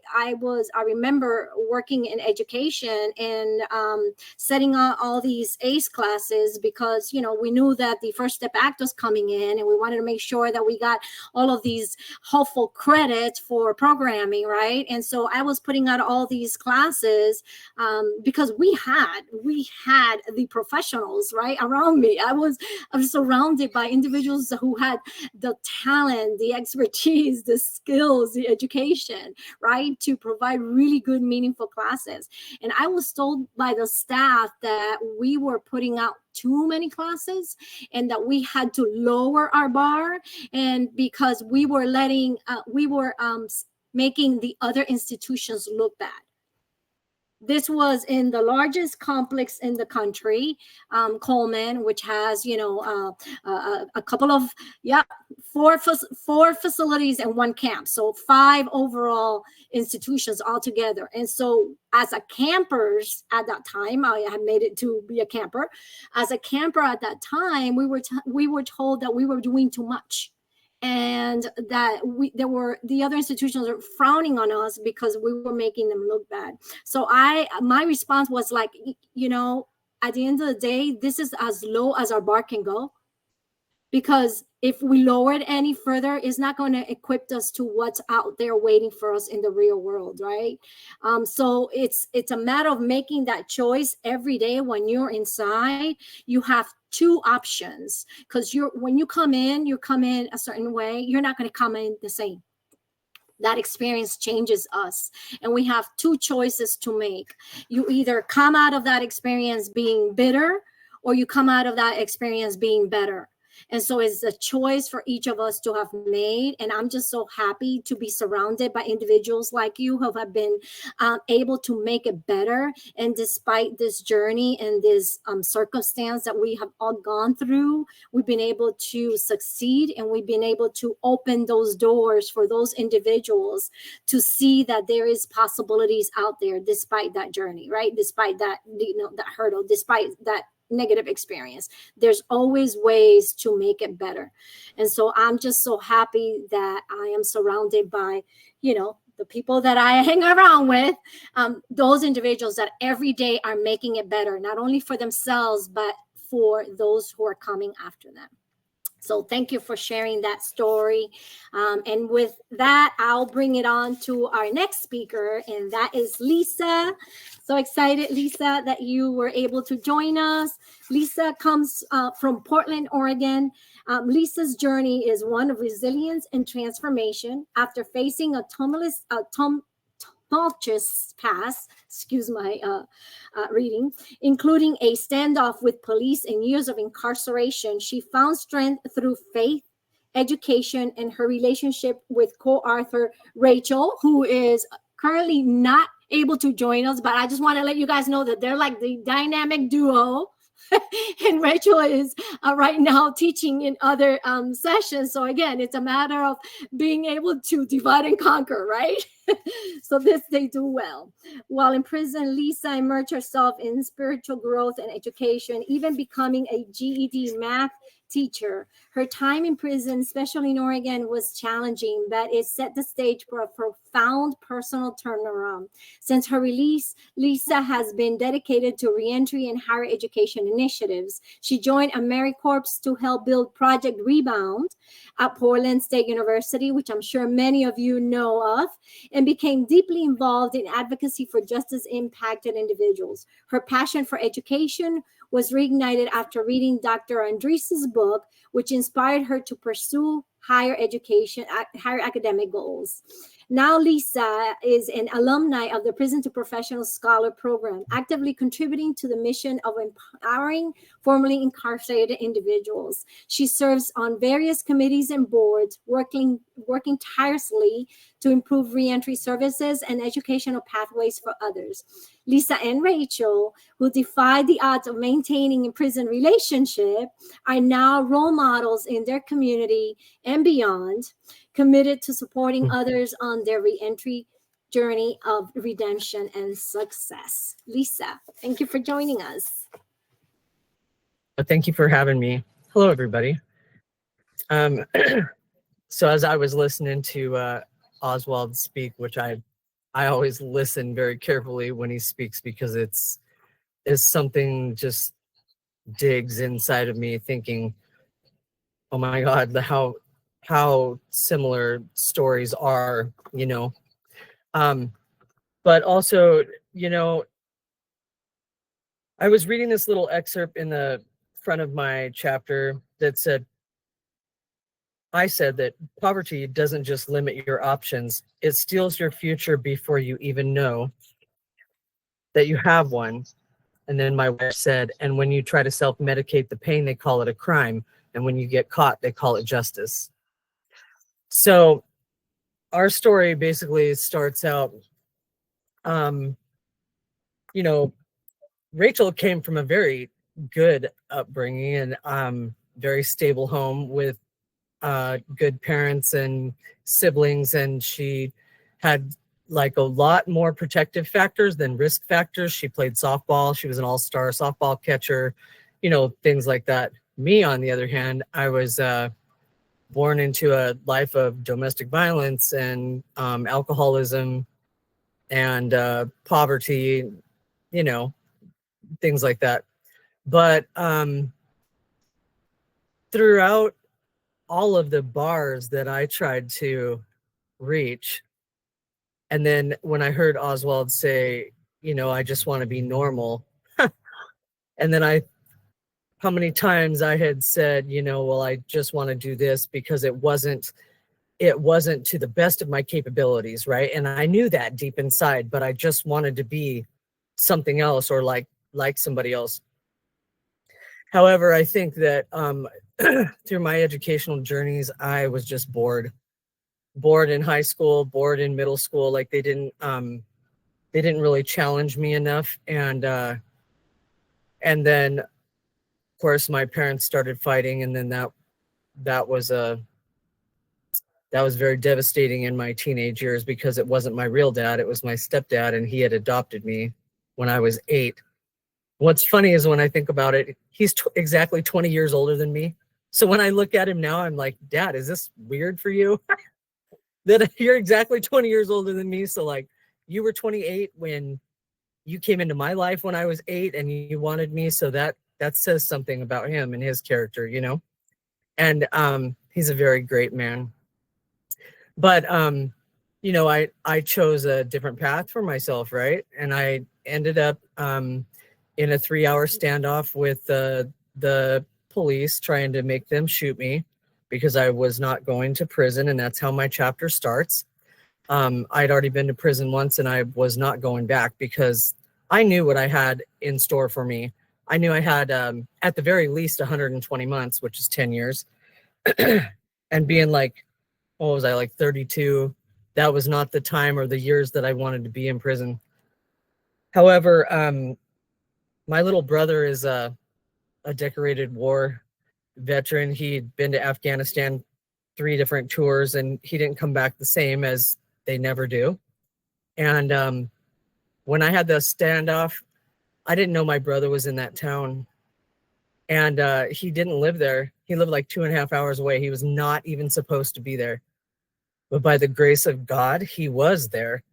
remember working in education and setting up all these ACE classes because, we knew that the First Step Act was coming in and we wanted to make sure that we got all of these helpful credits for programming, right? And so I was putting out all these classes because we had the professionals right around me. I was surrounded by individuals who had the talent, the expertise, the skills, the education, right, to provide really good, meaningful classes. And I was told by the staff that we were putting out too many classes and that we had to lower our bar, and because we were making the other institutions look bad. This was in the largest complex in the country, Coleman, which has, a couple of, four facilities and one camp. So 5 overall institutions altogether. And so as a campers at that time, I had made it to be a camper. As a camper at that time, we were told that we were doing too much. And that the other institutions are frowning on us because we were making them look bad. So my response was like, at the end of the day, this is as low as our bar can go, because if we lower it any further, it's not going to equip us to what's out there waiting for us in the real world, right? So it's a matter of making that choice every day. When you're inside, you have two options, because when you come in a certain way. You're not going to come in the same. That experience changes us, and we have two choices to make. You either come out of that experience being bitter, or you come out of that experience being better. And so it's a choice for each of us to have made. And I'm just so happy to be surrounded by individuals like you who have been able to make it better. And despite this journey and this circumstance that we have all gone through, we've been able to succeed, and we've been able to open those doors for those individuals to see that there is possibilities out there despite that journey, right? Despite that, that hurdle, despite that negative experience. There's always ways to make it better. And so I'm just so happy that I am surrounded by, the people that I hang around with, those individuals that every day are making it better, not only for themselves, but for those who are coming after them. So thank you for sharing that story. And with that, I'll bring it on to our next speaker, and that is Lisa. So excited, Lisa, that you were able to join us. Lisa comes from Portland, Oregon. Lisa's journey is one of resilience and transformation after facing a tumultuous past, excuse my reading, including a standoff with police and years of incarceration. She found strength through faith, education, and her relationship with co-author Rachel, who is currently not able to join us, but I just want to let you guys know that they're like the dynamic duo. And Rachel is right now teaching in other sessions. So again, it's a matter of being able to divide and conquer, right? So this they do well. While in prison, Lisa immersed herself in spiritual growth and education, even becoming a GED math teacher. Her time in prison, especially in Oregon, was challenging, but it set the stage for a profound personal turnaround. Since her release, Lisa has been dedicated to reentry and higher education initiatives. She joined AmeriCorps to help build Project Rebound at Portland State University, which I'm sure many of you know of, and became deeply involved in advocacy for justice-impacted individuals. Her passion for education was reignited after reading Dr. Andres' book, which inspired her to pursue higher education, higher academic goals. Now Lisa is an alumni of the Prison to Professional Scholar program, actively contributing to the mission of empowering formerly incarcerated individuals. She serves on various committees and boards, working tirelessly to improve reentry services and educational pathways for others. Lisa and Rachel, who defied the odds of maintaining a prison relationship, are now role models in their community and beyond, committed to supporting others on their reentry journey of redemption and success. Lisa, thank you for joining us. Thank you for having me. Hello, everybody. So as I was listening to Oswald speak, which I always listen very carefully when he speaks, because it's something just digs inside of me, thinking, oh my God, how similar stories are, but also, I was reading this little excerpt in the front of my chapter that said, I said that poverty doesn't just limit your options, it steals your future before you even know that you have one. And then my wife said, and when you try to self-medicate the pain, they call it a crime. And when you get caught, they call it justice. So our story basically starts out, Rachel came from a very good upbringing and very stable home with good parents and siblings, and she had like a lot more protective factors than risk factors. She played softball. She was an all-star softball catcher, things like that. Me, on the other hand, I was born into a life of domestic violence and alcoholism and poverty, things like that. But throughout all of the bars that I tried to reach. And then when I heard Oswald say, you know, I just want to be normal. And then how many times I had said, you know, well, I just want to do this because it wasn't to the best of my capabilities, right? And I knew that deep inside, but I just wanted to be something else or like somebody else. However, I think that through my educational journeys, I was just bored in high school, bored in middle school. Like they didn't really challenge me enough. And then of course my parents started fighting, and then that was very devastating in my teenage years, because it wasn't my real dad, it was my stepdad, and he had adopted me when I was 8. What's funny is when I think about it, he's exactly 20 years older than me. So when I look at him now, I'm like, Dad, is this weird for you? That you're exactly 20 years older than me. So like, you were 28 when you came into my life when I was 8, and you wanted me. So that says something about him and his character, you know? And he's a very great man. But you know, I chose a different path for myself, right? And I ended up in a 3-hour standoff with the police, trying to make them shoot me because I was not going to prison. And that's how my chapter starts. I'd already been to prison once, and I was not going back because I knew what I had in store for me. I knew I had, at the very least, 120 months, which is 10 years. And being like, what was I, like 32? That was not the time or the years that I wanted to be in prison. However, my little brother is a decorated war veteran. He'd been to Afghanistan 3 different tours, and he didn't come back the same, as they never do. And when I had the standoff, I didn't know my brother was in that town. And he didn't live there. He lived like 2.5 hours away. He was not even supposed to be there. But by the grace of God, he was there,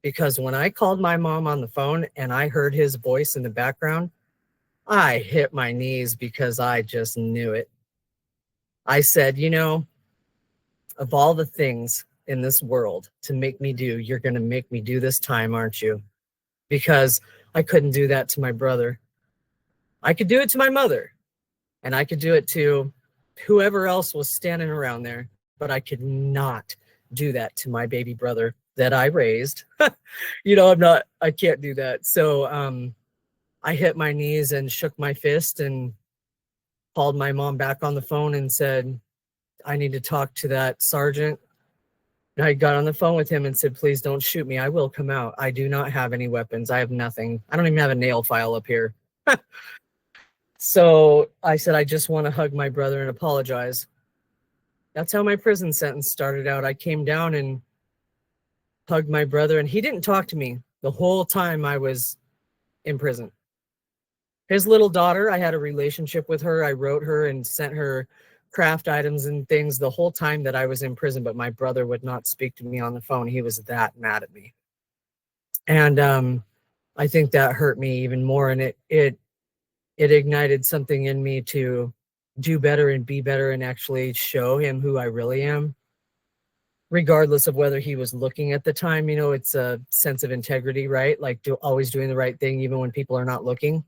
because when I called my mom on the phone and I heard his voice in the background, I hit my knees because I just knew it. I said, you know, of all the things in this world to make me do, you're going to make me do this time, aren't you? Because I couldn't do that to my brother. I could do it to my mother, and I could do it to whoever else was standing around there, but I could not do that to my baby brother that I raised. You know, I can't do that. So I hit my knees and shook my fist and called my mom back on the phone and said, I need to talk to that sergeant. And I got on the phone with him and said, please don't shoot me. I will come out. I do not have any weapons. I have nothing. I don't even have a nail file up here. So I said, I just want to hug my brother and apologize. That's how my prison sentence started out. I came down and hugged my brother, and he didn't talk to me the whole time I was in prison. His little daughter, I had a relationship with her. I wrote her and sent her craft items and things the whole time that I was in prison, but my brother would not speak to me on the phone. He was that mad at me. And I think that hurt me even more, and it ignited something in me to do better and be better and actually show him who I really am, regardless of whether he was looking at the time. You know, it's a sense of integrity, right? Like always doing the right thing, even when people are not looking.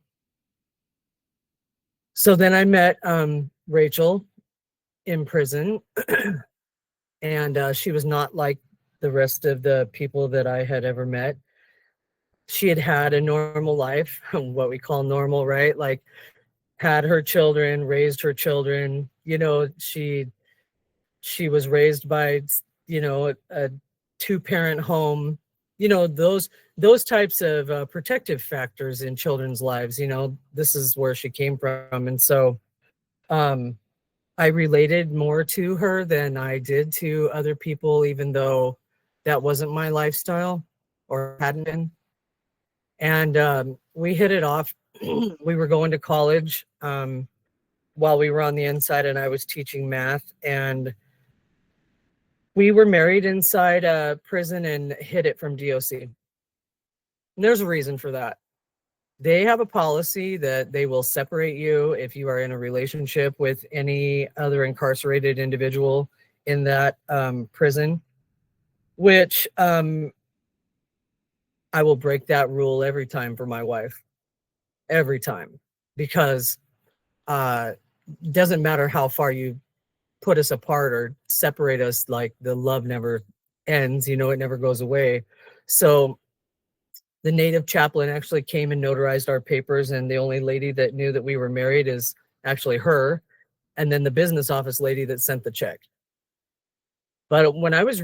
So then I met Rachel in prison, and she was not like the rest of the people that I had ever met. She had had a normal life, what we call normal, right? Like had her children, raised her children. You know, she was raised by, you know, a 2-parent home. You know, those types of protective factors in children's lives. You know, this is where she came from. And so I related more to her than I did to other people, even though that wasn't my lifestyle or hadn't been. And we hit it off. We were going to college while we were on the inside, and I was teaching math. And we were married inside a prison and hid it from DOC. And there's a reason for that. they have a policy that they will separate you if you are in a relationship with any other incarcerated individual in that prison, which I will break that rule every time for my wife, every time, because doesn't matter how far you put us apart or separate us, like the love never ends, it never goes away. So the native chaplain actually came and notarized our papers, and the only lady that knew that we were married is actually her, and then the business office lady that sent the check. But when I was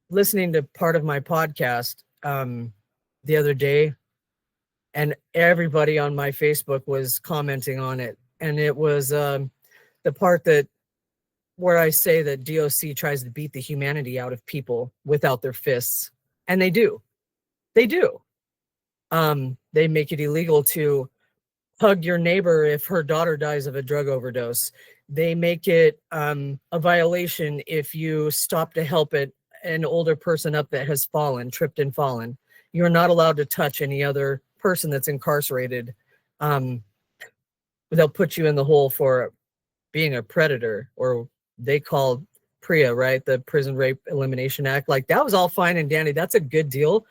listening to part of my podcast the other day, and everybody on my Facebook was commenting on it, and it was the part that where I say that DOC tries to beat the humanity out of people without their fists, and they do. They make it illegal to hug your neighbor if her daughter dies of a drug overdose. They make it a violation if you stop to help an older person up that has tripped and fallen. You're not allowed to touch any other person that's incarcerated. They'll put you in the hole for being a predator, or they call PREA, right? The Prison Rape Elimination Act. Like, that was all fine and dandy. That's a good deal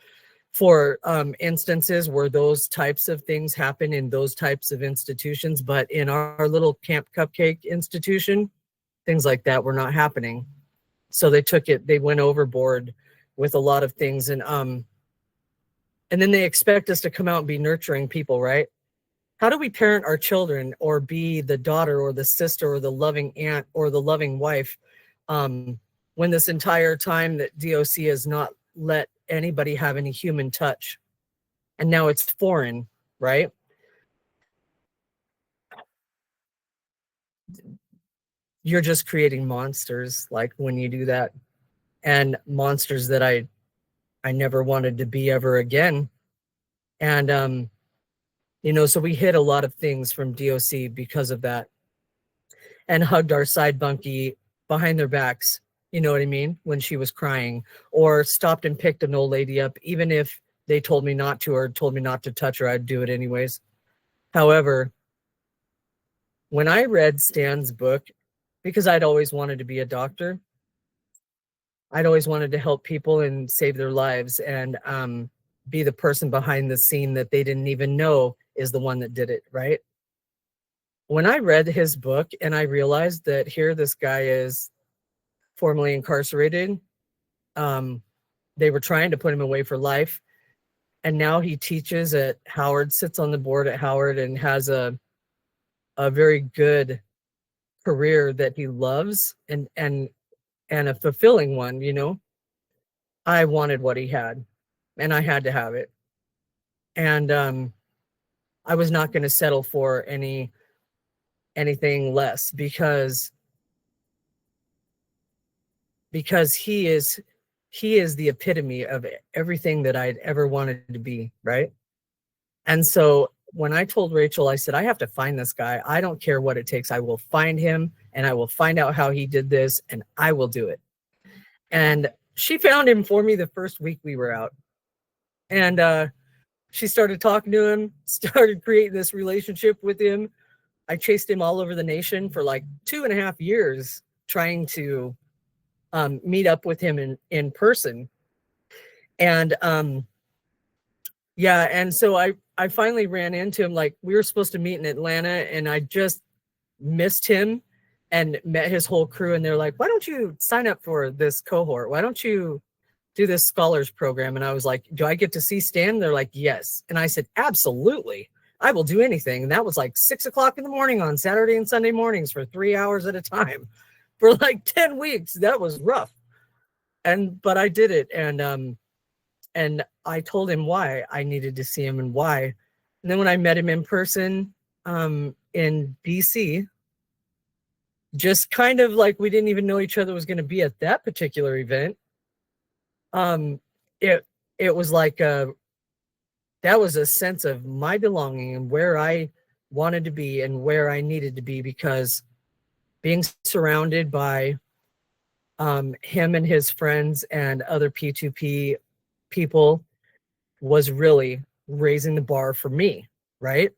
for instances where those types of things happen in those types of institutions. But in our little Camp Cupcake institution, things like that were not happening. So they went overboard with a lot of things. And then they expect us to come out and be nurturing people, right? How do we parent our children or be the daughter or the sister or the loving aunt or the loving wife when this entire time that DOC has not let anybody have any human touch? And now it's foreign, right? You're just creating monsters, like, when you do that, and monsters that I never wanted to be ever again. And so we hid a lot of things from DOC because of that, and hugged our side bunkie behind their backs, you know what I mean, when she was crying, or stopped and picked an old lady up, even if they told me not to or told me not to touch her, I'd do it anyways. However, when I read Stan's book, because I'd always wanted to be a doctor, I'd always wanted to help people and save their lives, and be the person behind the scene that they didn't even know is the one that did it, right? When I read his book and I realized that here this guy is formerly incarcerated, they were trying to put him away for life, and now he teaches at Howard, sits on the board at Howard, and has a very good career that he loves, and a fulfilling one, I wanted what he had, and I had to have it. And I was not going to settle for anything less, because he is the epitome of everything that I'd ever wanted to be, right? And so when I told Rachel, I said, I have to find this guy. I don't care what it takes. I will find him, and I will find out how he did this, and I will do it. And she found him for me the first week we were out. And she started talking to him, started creating this relationship with him. I chased him all over the nation for like 2.5 years, trying to meet up with him in person. And and so I finally ran into him. Like, we were supposed to meet in Atlanta, and I just missed him and met his whole crew. And they're like, why don't you sign up for this cohort? Why don't you do this scholars program? And I was like, do I get to see Stan? They're like, yes. And I said, absolutely, I will do anything. And that was like 6 o'clock in the morning on Saturday and Sunday mornings for 3 hours at a time for like 10 weeks. That was rough. But I did it. And I told him why I needed to see him and why. And then when I met him in person in BC, just kind of like we didn't even know each other was going to be at that particular event. It was like that was a sense of my belonging and where I wanted to be and where I needed to be, because being surrounded by him and his friends and other P2P people was really raising the bar for me, right?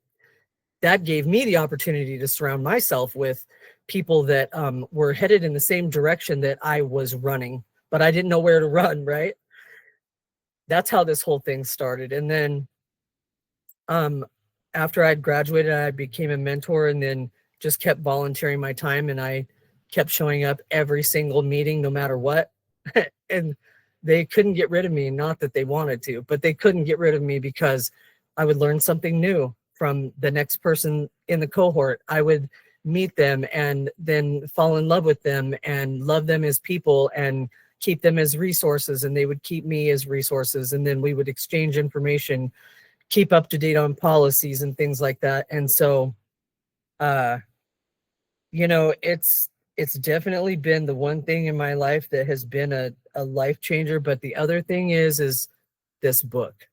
That gave me the opportunity to surround myself with people that were headed in the same direction that I was running, but I didn't know where to run, right? That's how this whole thing started. And then after I'd graduated, I became a mentor, and then just kept volunteering my time, and I kept showing up every single meeting, no matter what. And they couldn't get rid of me. Not that they wanted to, but they couldn't get rid of me because I would learn something new from the next person in the cohort. I would meet them and then fall in love with them and love them as people and keep them as resources, and they would keep me as resources. And then we would exchange information, keep up to date on policies and things like that. And so, you know, it's definitely been the one thing in my life that has been a life changer. But the other thing is this book.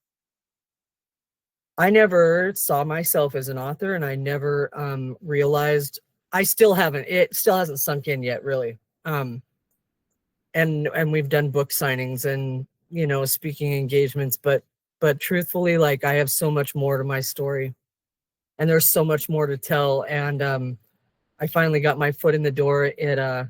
I never saw myself as an author, and I never realized, it still hasn't sunk in yet, really. And we've done book signings and, you know, speaking engagements, but truthfully, like, I have so much more to my story, and there's so much more to tell. And I finally got my foot in the door at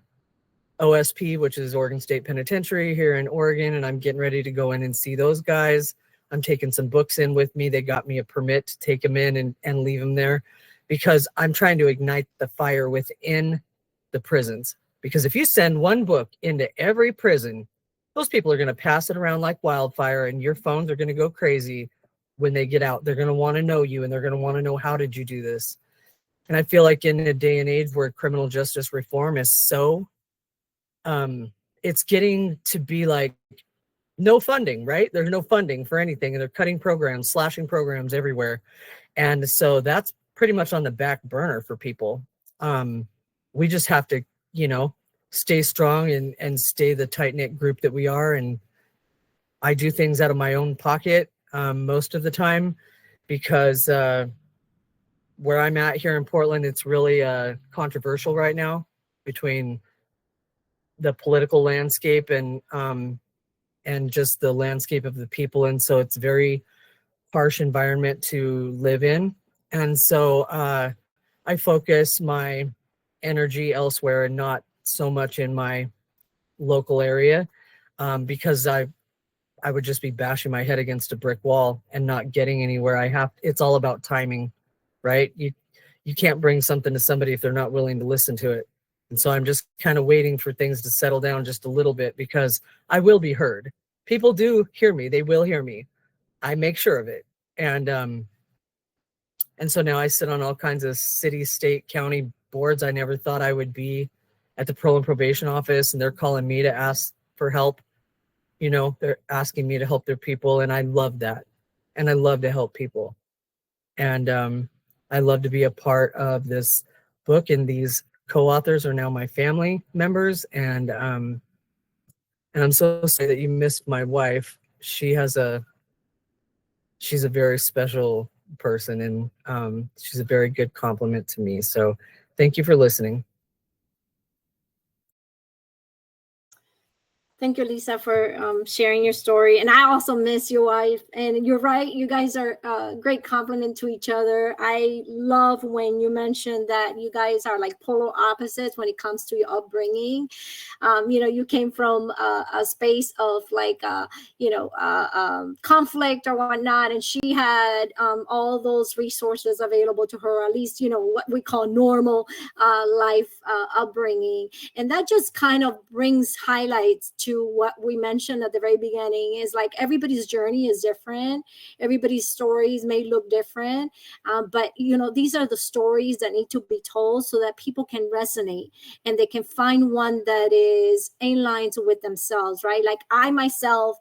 OSP, which is Oregon State Penitentiary here in Oregon, and I'm getting ready to go in and see those guys. I'm taking some books in with me. They got me a permit to take them in and leave them there, because I'm trying to ignite the fire within the prisons. Because if you send one book into every prison, those people are going to pass it around like wildfire, and your phones are going to go crazy when they get out. They're going to want to know you, and they're going to want to know, how did you do this? And I feel like in a day and age where criminal justice reform is so, it's getting to be like no funding, right? There's no funding for anything, and they're cutting programs, slashing programs everywhere. And so that's pretty much on the back burner for people. We just have to, you know, stay strong and stay the tight-knit group that we are. And I do things out of my own pocket most of the time, because where I'm at here in Portland, it's really controversial right now between the political landscape and just the landscape of the people. And so it's a very harsh environment to live in. And so I focus my energy elsewhere and not so much in my local area, because I would just be bashing my head against a brick wall and not getting anywhere. It's all about timing, right? You can't bring something to somebody if they're not willing to listen to it. And so I'm just kind of waiting for things to settle down just a little bit, because I will be heard. People do hear me. They will hear me. I make sure of it. And so now I sit on all kinds of city, state, county boards. I never thought I would be at the parole and probation office, and they're calling me to ask for help. You know, they're asking me to help their people, and I love that. And I love to help people. And I love to be a part of this book, and these co-authors are now my family members. And I'm so sorry that you missed my wife. She's a very special person, and she's a very good compliment to me. So thank you for listening. Thank you, Lisa, for sharing your story. And I also miss your wife. And you're right, you guys are a great compliment to each other. I love when you mentioned that you guys are like polar opposites when it comes to your upbringing. You know, you came from a space of like, conflict or whatnot. And she had all those resources available to her, at least, you know, what we call normal life upbringing. And that just kind of brings highlights to what we mentioned at the very beginning, is like everybody's journey is different. Everybody's stories may look different, but you know, these are the stories that need to be told so that people can resonate and they can find one that is in line with themselves, right? Like I myself,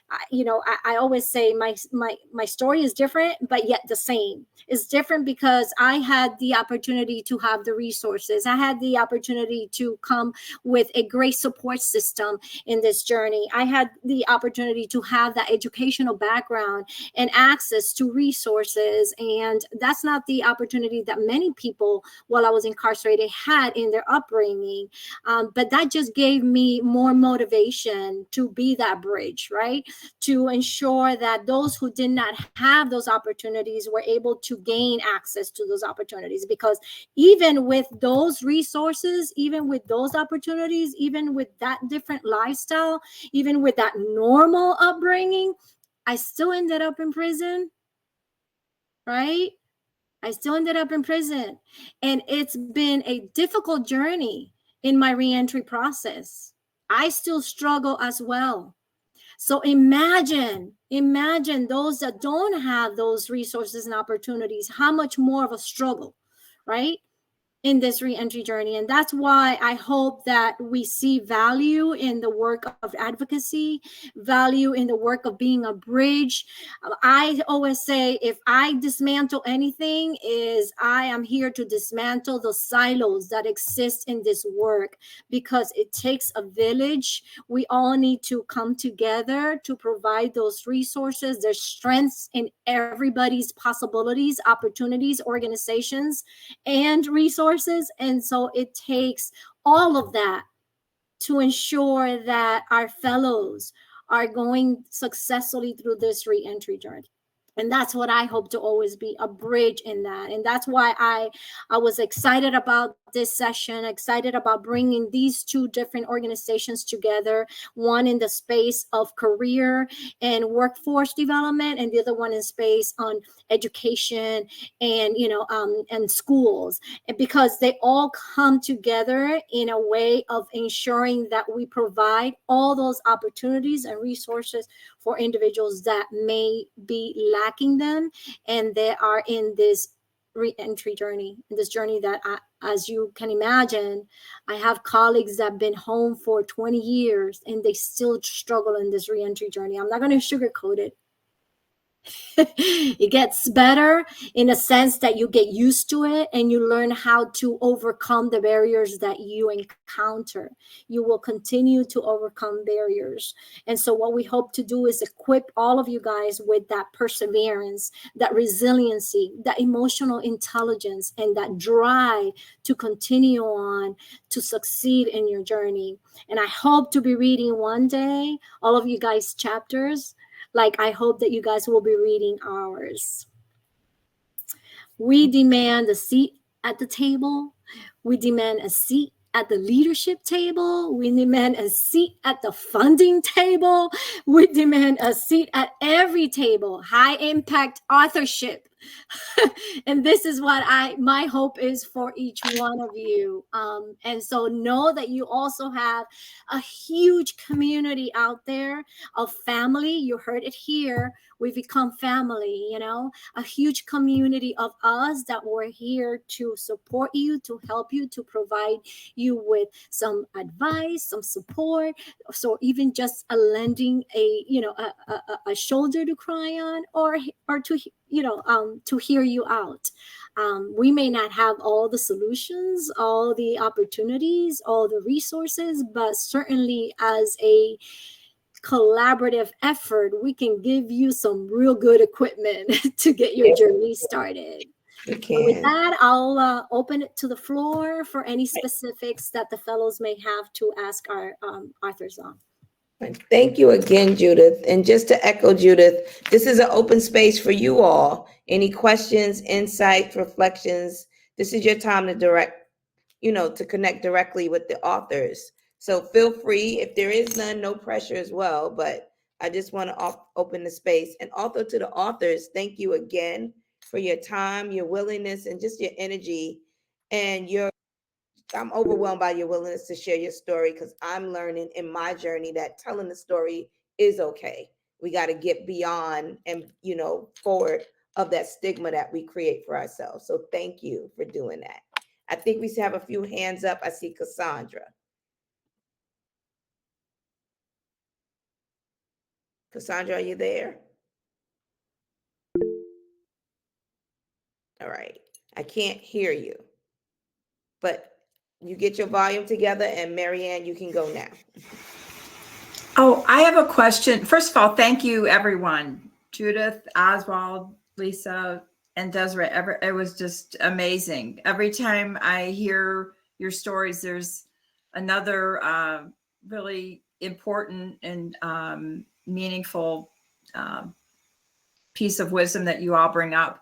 I always say my story is different, but yet the same. It's different because I had the opportunity to have the resources. I had the opportunity to come with a great support system in this journey. I had the opportunity to have that educational background and access to resources, and that's not the opportunity that many people while I was incarcerated had in their upbringing. But that just gave me more motivation to be that bridge, right? To ensure that those who did not have those opportunities were able to gain access to those opportunities. Because even with those resources, even with those opportunities, even with that different lifestyle, even with that normal upbringing, I still ended up in prison, right? I still ended up in prison. And it's been a difficult journey in my reentry process. I still struggle as well. So imagine those that don't have those resources and opportunities, how much more of a struggle, right? In this reentry journey. And that's why I hope that we see value in the work of advocacy, value in the work of being a bridge. I always say, if I dismantle anything, is I am here to dismantle the silos that exist in this work, because it takes a village. We all need to come together to provide those resources. There's strengths in everybody's possibilities, opportunities, organizations, and resources. And so it takes all of that to ensure that our fellows are going successfully through this reentry journey. And that's what I hope to always be, a bridge in that. And that's why I was excited about this session, excited about bringing these two different organizations together, one in the space of career and workforce development, and the other one in space on education and, and schools. And because they all come together in a way of ensuring that we provide all those opportunities and resources for individuals that may be lacking them, and they are in this reentry journey, in this journey that, as you can imagine, I have colleagues that have been home for 20 years and they still struggle in this reentry journey. I'm not going to sugarcoat it. It gets better in a sense that you get used to it and you learn how to overcome the barriers that you encounter. You will continue to overcome barriers. And so what we hope to do is equip all of you guys with that perseverance, that resiliency, that emotional intelligence, and that drive to continue on to succeed in your journey. And I hope to be reading one day all of you guys' chapters, like I hope that you guys will be reading ours. We demand a seat at the table. We demand a seat at the leadership table. We demand a seat at the funding table. We demand a seat at every table. High impact authorship. And this is what my hope is for each one of you. And so know that you also have a huge community out there of family. You heard it here. We've become family, a huge community of us that were here to support you, to help you, to provide you with some advice, some support, so even just a lending a shoulder to cry on, or to hear you out. We may not have all the solutions, all the opportunities, all the resources, but certainly as a collaborative effort, we can give you some real good equipment to get your journey started. So with that, I'll open it to the floor for any specifics that the fellows may have to ask our authors on. Thank you again, Judith. And just to echo Judith, this is an open space for you all. Any questions, insights, reflections, this is your time to connect directly with the authors. So feel free. If there is none, no pressure as well. But I just want to open the space. And also to the authors, thank you again for your time, your willingness, and just your energy. And I'm overwhelmed by your willingness to share your story, because I'm learning in my journey that telling the story is okay. We got to get beyond and, forward of that stigma that we create for ourselves. So thank you for doing that. I think we have a few hands up. I see Cassandra. Cassandra, are you there? All right. I can't hear you, but you get your volume together, and Marianne, you can go now. Oh, I have a question. First of all, thank you, everyone. Judith, Oswald, Lisa, and Desiree. It was just amazing. Every time I hear your stories, there's another really important and meaningful piece of wisdom that you all bring up.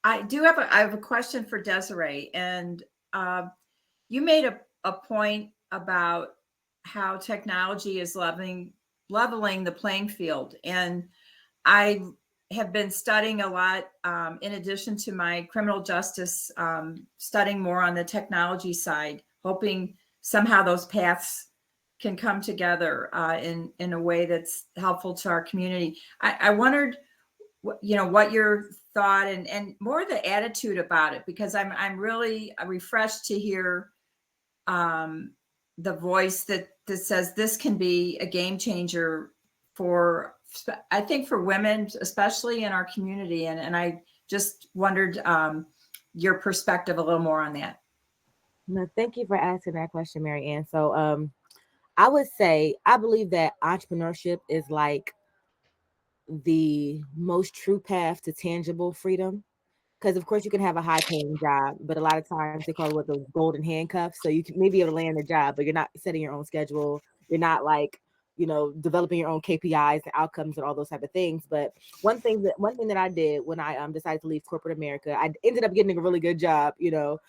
I have a question for Desiree, and you made a point about how technology is leveling the playing field, and I have been studying a lot in addition to my criminal justice, studying more on the technology side, hoping somehow those paths can come together in a way that's helpful to our community. I wondered, what your thought and more the attitude about it, because I'm really refreshed to hear the voice that says this can be a game changer for, I think, for women, especially in our community. And I just wondered your perspective a little more on that. No, thank you for asking that question, Mary Ann. So I would say I believe that entrepreneurship is like the most true path to tangible freedom. Because of course you can have a high paying job, but a lot of times they call it what, the golden handcuffs. So you can maybe able to land a job, but you're not setting your own schedule. You're not like, developing your own KPIs and outcomes and all those type of things. But one thing that I did when I decided to leave corporate America, I ended up getting a really good job. The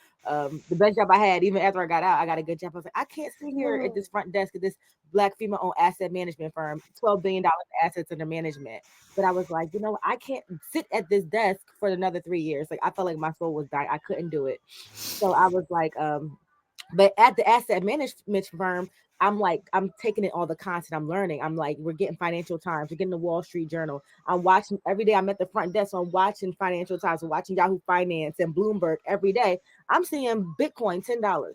best job I had, even after I got out, I got a good job. I was like, I can't sit here at this front desk at this Black female-owned asset management firm, $12 billion assets under management. But I was like, I can't sit at this desk for another 3 years. Like I felt like my soul was dying. I couldn't do it. So I was like, but at the asset management firm, I'm taking in all the content I'm learning. I'm like, we're getting Financial Times, we're getting the Wall Street Journal. I'm watching every day. I'm at the front desk, so I'm watching Financial Times, I'm watching Yahoo Finance and Bloomberg every day. I'm seeing Bitcoin $10.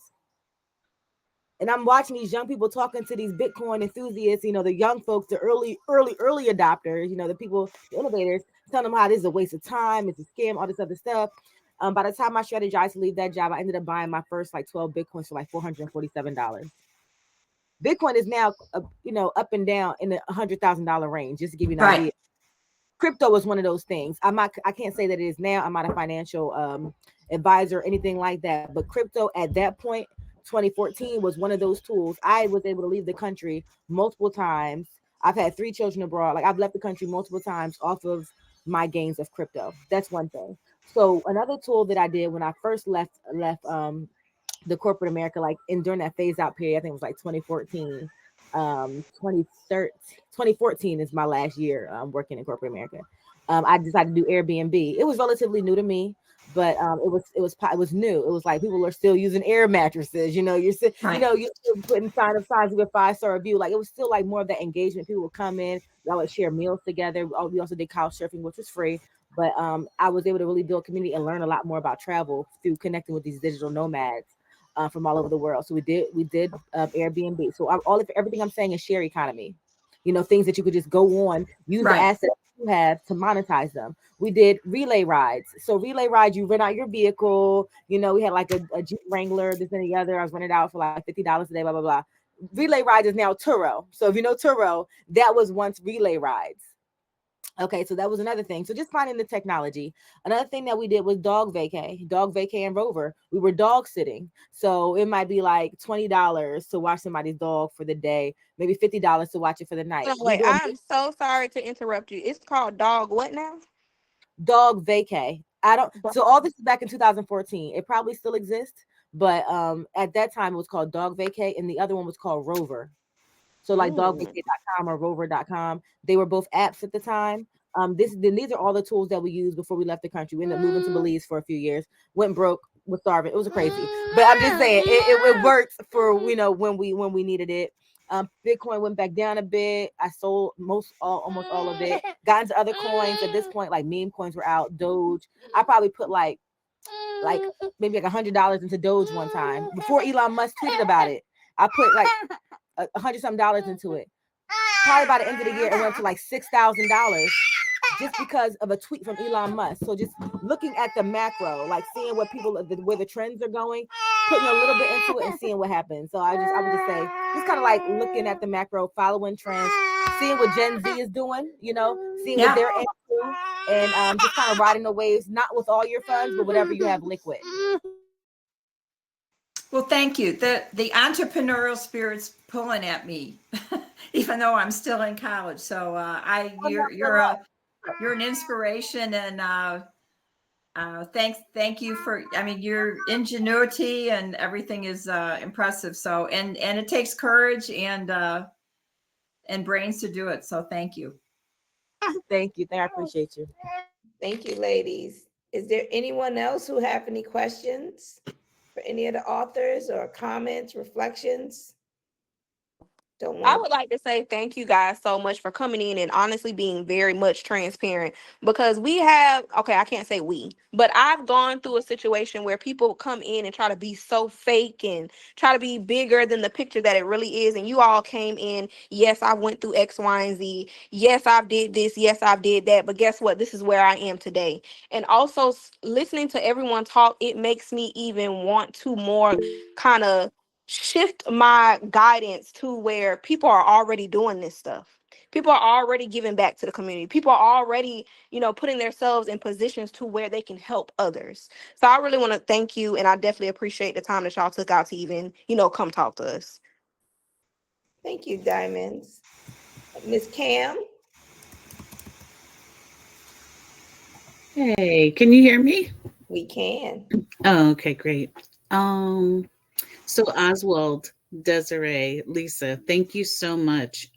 And I'm watching these young people talking to these Bitcoin enthusiasts, the young folks, the early adopters, the people, the innovators, telling them how this is a waste of time, it's a scam, all this other stuff. By the time I strategized to leave that job, I ended up buying my first 12 Bitcoins for $447. Bitcoin is now, up and down in the $100,000 range, just to give you an idea. Crypto was one of those things. I can't say that it is now. I'm not a financial advisor or anything like that, but crypto at that point, 2014, was one of those tools. I was able to leave the country multiple times. I've had 3 children abroad. Like I've left the country multiple times off of my gains of crypto. That's one thing. So another tool that I did when I first left the corporate America, during that phase out period, I think it was 2014, 2014 is my last year working in corporate America. I decided to do Airbnb. It was relatively new to me, but it was new. It was like people are still using air mattresses. You're still, you're still putting signs with 5-star review. Like it was still more of that engagement. People would come in, y'all would share meals together. We also did couch surfing, which was free. But I was able to really build community and learn a lot more about travel through connecting with these digital nomads from all over the world. So we did Airbnb. So everything I'm saying is share economy. Things that you could just go on, use the assets you have to monetize them. We did relay rides. So relay rides, you rent out your vehicle. We had a Jeep Wrangler, this and the other. I was renting out for $50 a day, blah, blah, blah. Relay rides is now Turo. So if you know Turo, that was once relay rides. Okay, so that was another thing. So just finding the technology. Another thing that we did was dog vacay and Rover. We were dog sitting. So it might be $20 to watch somebody's dog for the day, maybe $50 to watch it for the night. No, wait, I'm so sorry to interrupt you. It's called dog what now? Dog vacay. So all this is back in 2014. It probably still exists, but at that time it was called dog vacay, and the other one was called Rover. So dogvacay.com or rover.com. They were both apps at the time. These are all the tools that we used before we left the country. We ended up moving to Belize for a few years, went broke, was starving. It was crazy. But I'm just saying it worked for, when we needed it. Bitcoin went back down a bit. I sold almost all of it. Got into other coins at this point, meme coins were out, Doge. I probably put maybe $100 into Doge one time before Elon Musk tweeted about it. I put $100-something into it. Probably by the end of the year, it went to $6,000 just because of a tweet from Elon Musk. So just looking at the macro, seeing what where the trends are going, putting a little bit into it and seeing what happens. So I would just say, just kind of looking at the macro, following trends, seeing what Gen Z is doing, seeing what they're into, and just kind of riding the waves, not with all your funds, but whatever you have liquid. Well, thank you. The entrepreneurial spirit's pulling at me, even though I'm still in college. So you're an inspiration, and thank you for. I mean, your ingenuity and everything is impressive. So and it takes courage and brains to do it. So thank you. Thank you. I appreciate you. Thank you, ladies. Is there anyone else who have any questions for any of the authors or comments, reflections? I would like to say thank you guys so much for coming in and honestly being very much transparent, because I can't say we, but I've gone through a situation where people come in and try to be so fake and try to be bigger than the picture that it really is. And you all came in, yes, I went through X, Y, and Z. Yes, I've did this. Yes, I've did that. But guess what? This is where I am today. And also listening to everyone talk, it makes me even want to more kind of shift my guidance to where people are already doing this stuff. People are already giving back to the community. People are already, putting themselves in positions to where they can help others. So I really want to thank you, and I definitely appreciate the time that y'all took out to even, come talk to us. Thank you, Diamonds. Miss Cam? Hey, can you hear me? We can. Oh, okay, great. So Oswald, Desiree, Lisa, thank you so much.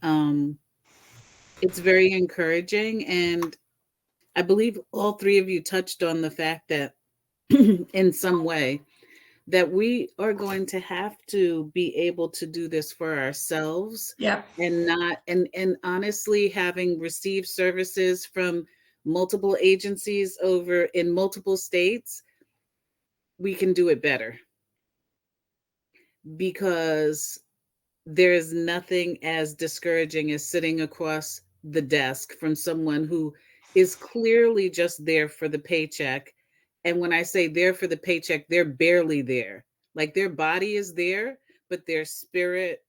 It's very encouraging, and I believe all three of you touched on the fact that in some way that we are going to have to be able to do this for ourselves. Yeah. And not and honestly, having received services from multiple agencies over in multiple states, we can do it better, because there is nothing as discouraging as sitting across the desk from someone who is clearly just there for the paycheck. And when I say there for the paycheck, they're barely there. Like, their body is there, but their spirit,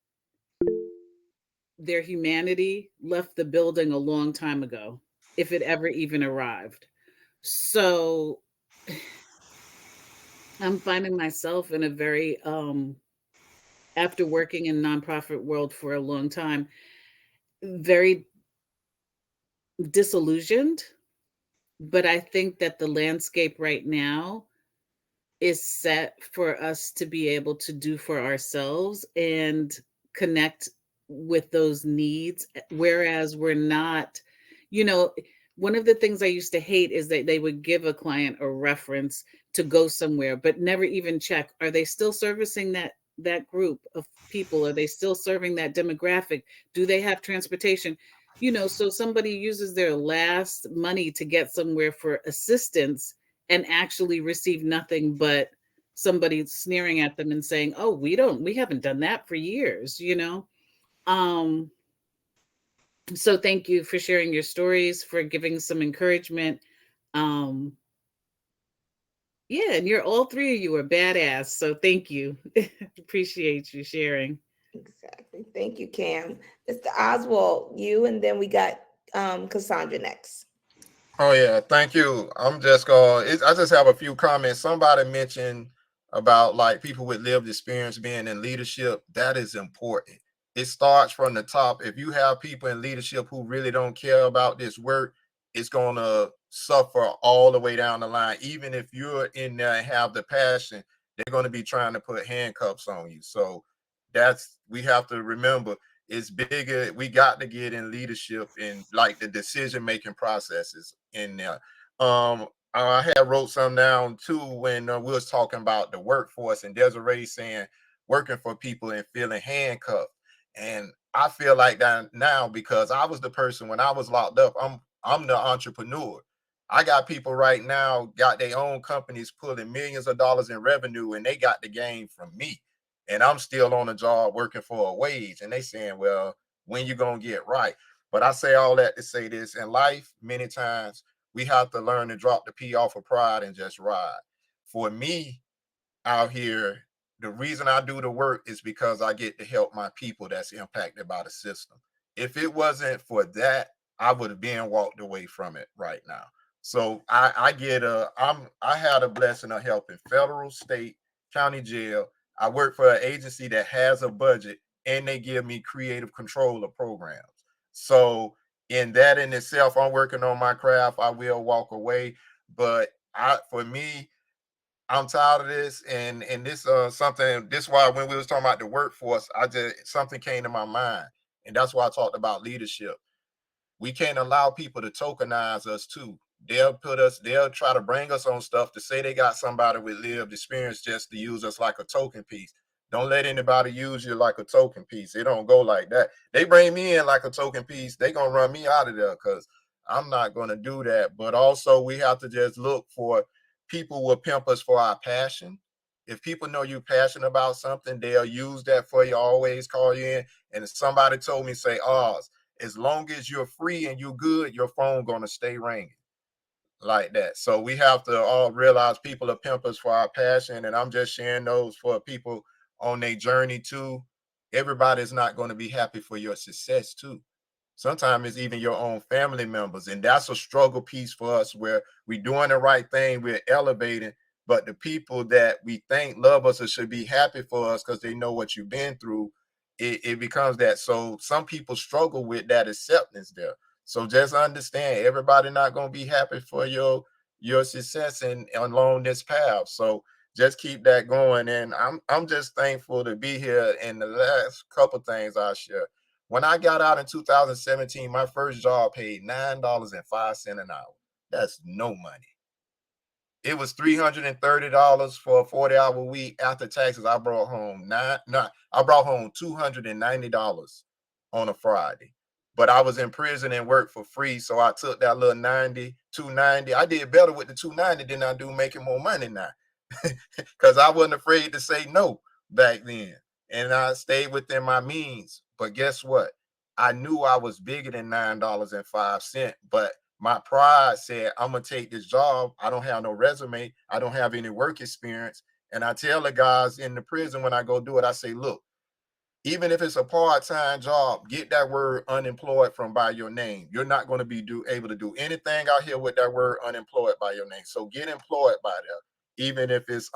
their humanity left the building a long time ago, if it ever even arrived. So I'm finding myself in a very, after working in nonprofit world for a long time, very disillusioned. But I think that the landscape right now is set for us to be able to do for ourselves and connect with those needs. Whereas we're not, one of the things I used to hate is that they would give a client a reference to go somewhere, but never even check, are they still servicing that group of people? Are they still serving that demographic? Do they have transportation? So somebody uses their last money to get somewhere for assistance and actually receive nothing but somebody sneering at them and saying, oh, we haven't done that for years, so thank you for sharing your stories, for giving some encouragement. Yeah, and all three of you are badass, so thank you. Appreciate you sharing. Exactly. Thank you, Cam. Mr. Oswald, you, and then we got Cassandra next. Oh yeah, thank you. I just have a few comments. Somebody mentioned about like people with lived experience being in leadership. That is important. It starts from the top. If you have people in leadership who really don't care about this work, it's gonna suffer all the way down the line. Even if you're in there and have the passion, they're gonna be trying to put handcuffs on you. So we have to remember, it's bigger. We got to get in leadership in like the decision making processes in there. I had wrote some down too when we was talking about the workforce, and Desiree saying working for people and feeling handcuffed. And I feel like that now because I was the person when I was locked up. I'm the entrepreneur. I got people right now got their own companies pulling millions of dollars in revenue, and they got the game from me. And I'm still on the job working for a wage. And they saying, well, when you gonna get right? But I say all that to say this: in life, many times we have to learn to drop the P off of pride and just ride. For me out here, the reason I do the work is because I get to help my people that's impacted by the system. If it wasn't for that, I would have been walked away from it right now. So I had a blessing of helping federal, state, county jail. I work for an agency that has a budget, and they give me creative control of programs. So in that in itself, I'm working on my craft. I will walk away, but for me, I'm tired of this, and this something. This why when we was talking about the workforce, something came to my mind, and that's why I talked about leadership. We can't allow people to tokenize us too. They'll try to bring us on stuff to say they got somebody with lived experience just to use us like a token piece. Don't let anybody use you like a token piece. It don't go like that. They bring me in like a token piece, they gonna run me out of there because I'm not gonna do that. But also we have to just look for people will pimp us for our passion. If people know you're passionate about something, they'll use that for you, always call you in. And if somebody told me, say, Oz, as long as you're free and you're good, your phone gonna stay ringing like that. So we have to all realize people are pimpers for our passion, and I'm just sharing those for people on their journey too. Everybody's not going to be happy for your success too. Sometimes it's even your own family members, and that's a struggle piece for us where we're doing the right thing, we're elevating, but the people that we think love us or should be happy for us because they know what you've been through, it becomes that. So some people struggle with that acceptance there. So just understand, everybody not going to be happy for your success and along this path. So just keep that going. And I'm just thankful to be here. And the last couple things I'll share. When I got out in 2017, my first job paid $9.05 an hour. That's no money. It was $330 for a 40-hour week after taxes. I brought home $290 on a Friday. But I was in prison and worked for free, so I took that little 290. I did better with the 290 than I do making more money now, because I wasn't afraid to say no back then, and I stayed within my means. But guess what? I knew I was bigger than $9.05, but my pride said, I'm going to take this job. I don't have no resume. I don't have any work experience. And I tell the guys in the prison when I go do it, I say, look, even if it's a part-time job, get that word unemployed from by your name. You're not going to be able to do anything out here with that word unemployed by your name. So get employed by that, even if it's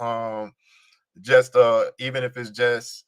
just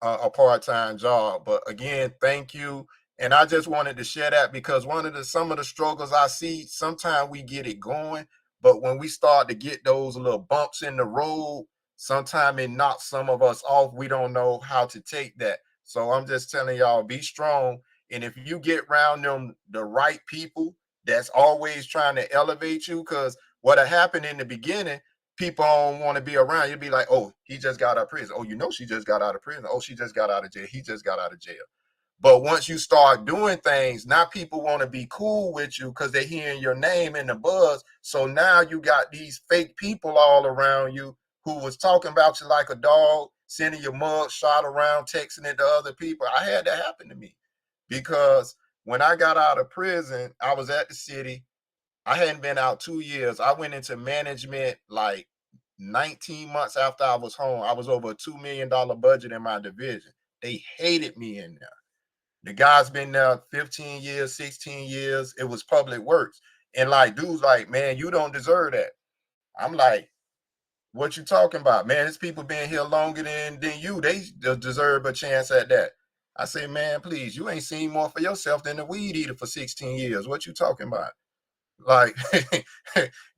a part-time job. But again, thank you. And I just wanted to share that because some of the struggles I see, sometimes we get it going, but when we start to get those little bumps in the road, sometimes it knocks some of us off. We don't know how to take that. So I'm just telling y'all, be strong. And if you get around the right people that's always trying to elevate you, because what happened in the beginning, people don't want to be around. You'd be like, oh, he just got out of prison. Oh, she just got out of prison. Oh, she just got out of jail. He just got out of jail. But once you start doing things, now people want to be cool with you because they're hearing your name in the buzz. So now you got these fake people all around you who was talking about you like a dog, sending your mug shot around, texting it to other people. I had that happen to me because when I got out of prison, I was at the city. I hadn't been out 2 years. I went into management like 19 months after I was home. I was over a $2 million budget in my division. They hated me in there. The guy's been there 15 years, 16 years. It was public works. And like, dude's like, man, you don't deserve that. I'm like, what you talking about? Man, there's people been here longer than you. They deserve a chance at that. I say, man, please, you ain't seen more for yourself than the weed eater for 16 years. What you talking about? Like,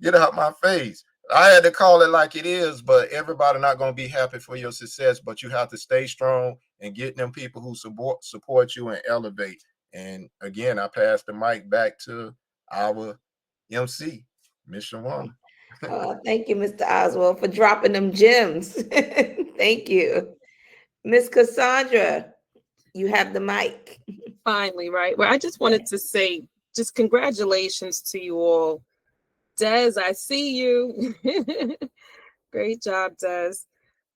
get out my face. I had to call it like it is, but everybody not going to be happy for your success, but you have to stay strong and get them people who support you and elevate. And again, I pass the mic back to our MC, Miss Shawana. Thank you, Mr. Oswald, for dropping them gems. Thank you. Miss Cassandra, you have the mic. Finally, right? Well, I just wanted to say just congratulations to you all. Des, I see you. Great job, Des.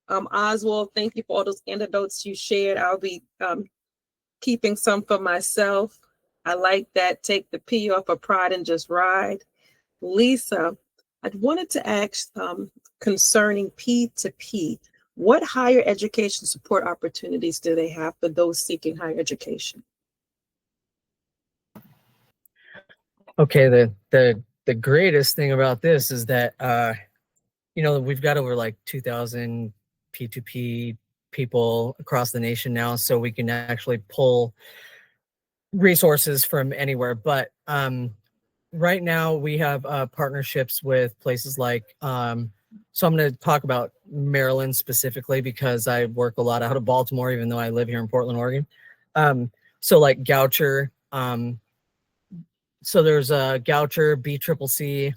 Oswald, thank you for all those anecdotes you shared. I'll be keeping some for myself. I like that. Take the P off of pride and just ride. Lisa, I wanted to ask concerning P2P. What higher education support opportunities do they have for those seeking higher education? Okay, the greatest thing about this is that we've got over like 2,000 P2P people across the nation now, so we can actually pull resources from anywhere. But right now we have partnerships with places like so I'm going to talk about Maryland specifically because I work a lot out of Baltimore, even though I live here in Portland, Oregon. So like Goucher, so there's a Goucher, BCCC,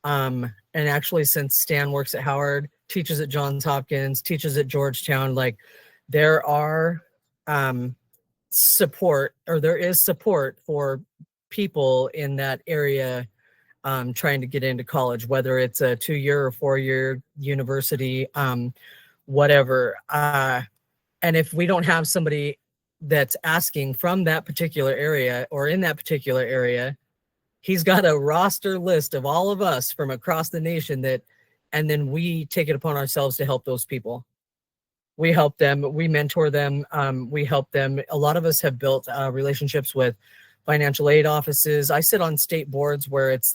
and actually since Stan works at Howard, teaches at Johns Hopkins, teaches at Georgetown, like there are support, or there is support for people in that area trying to get into college, whether it's a 2-year or 4-year university, whatever. And if we don't have somebody that's asking from that particular area or in that particular area, he's got a roster list of all of us from across the nation and then we take it upon ourselves to help those people. We help them, we mentor them, we help them. A lot of us have built relationships with financial aid offices. I sit on state boards where it's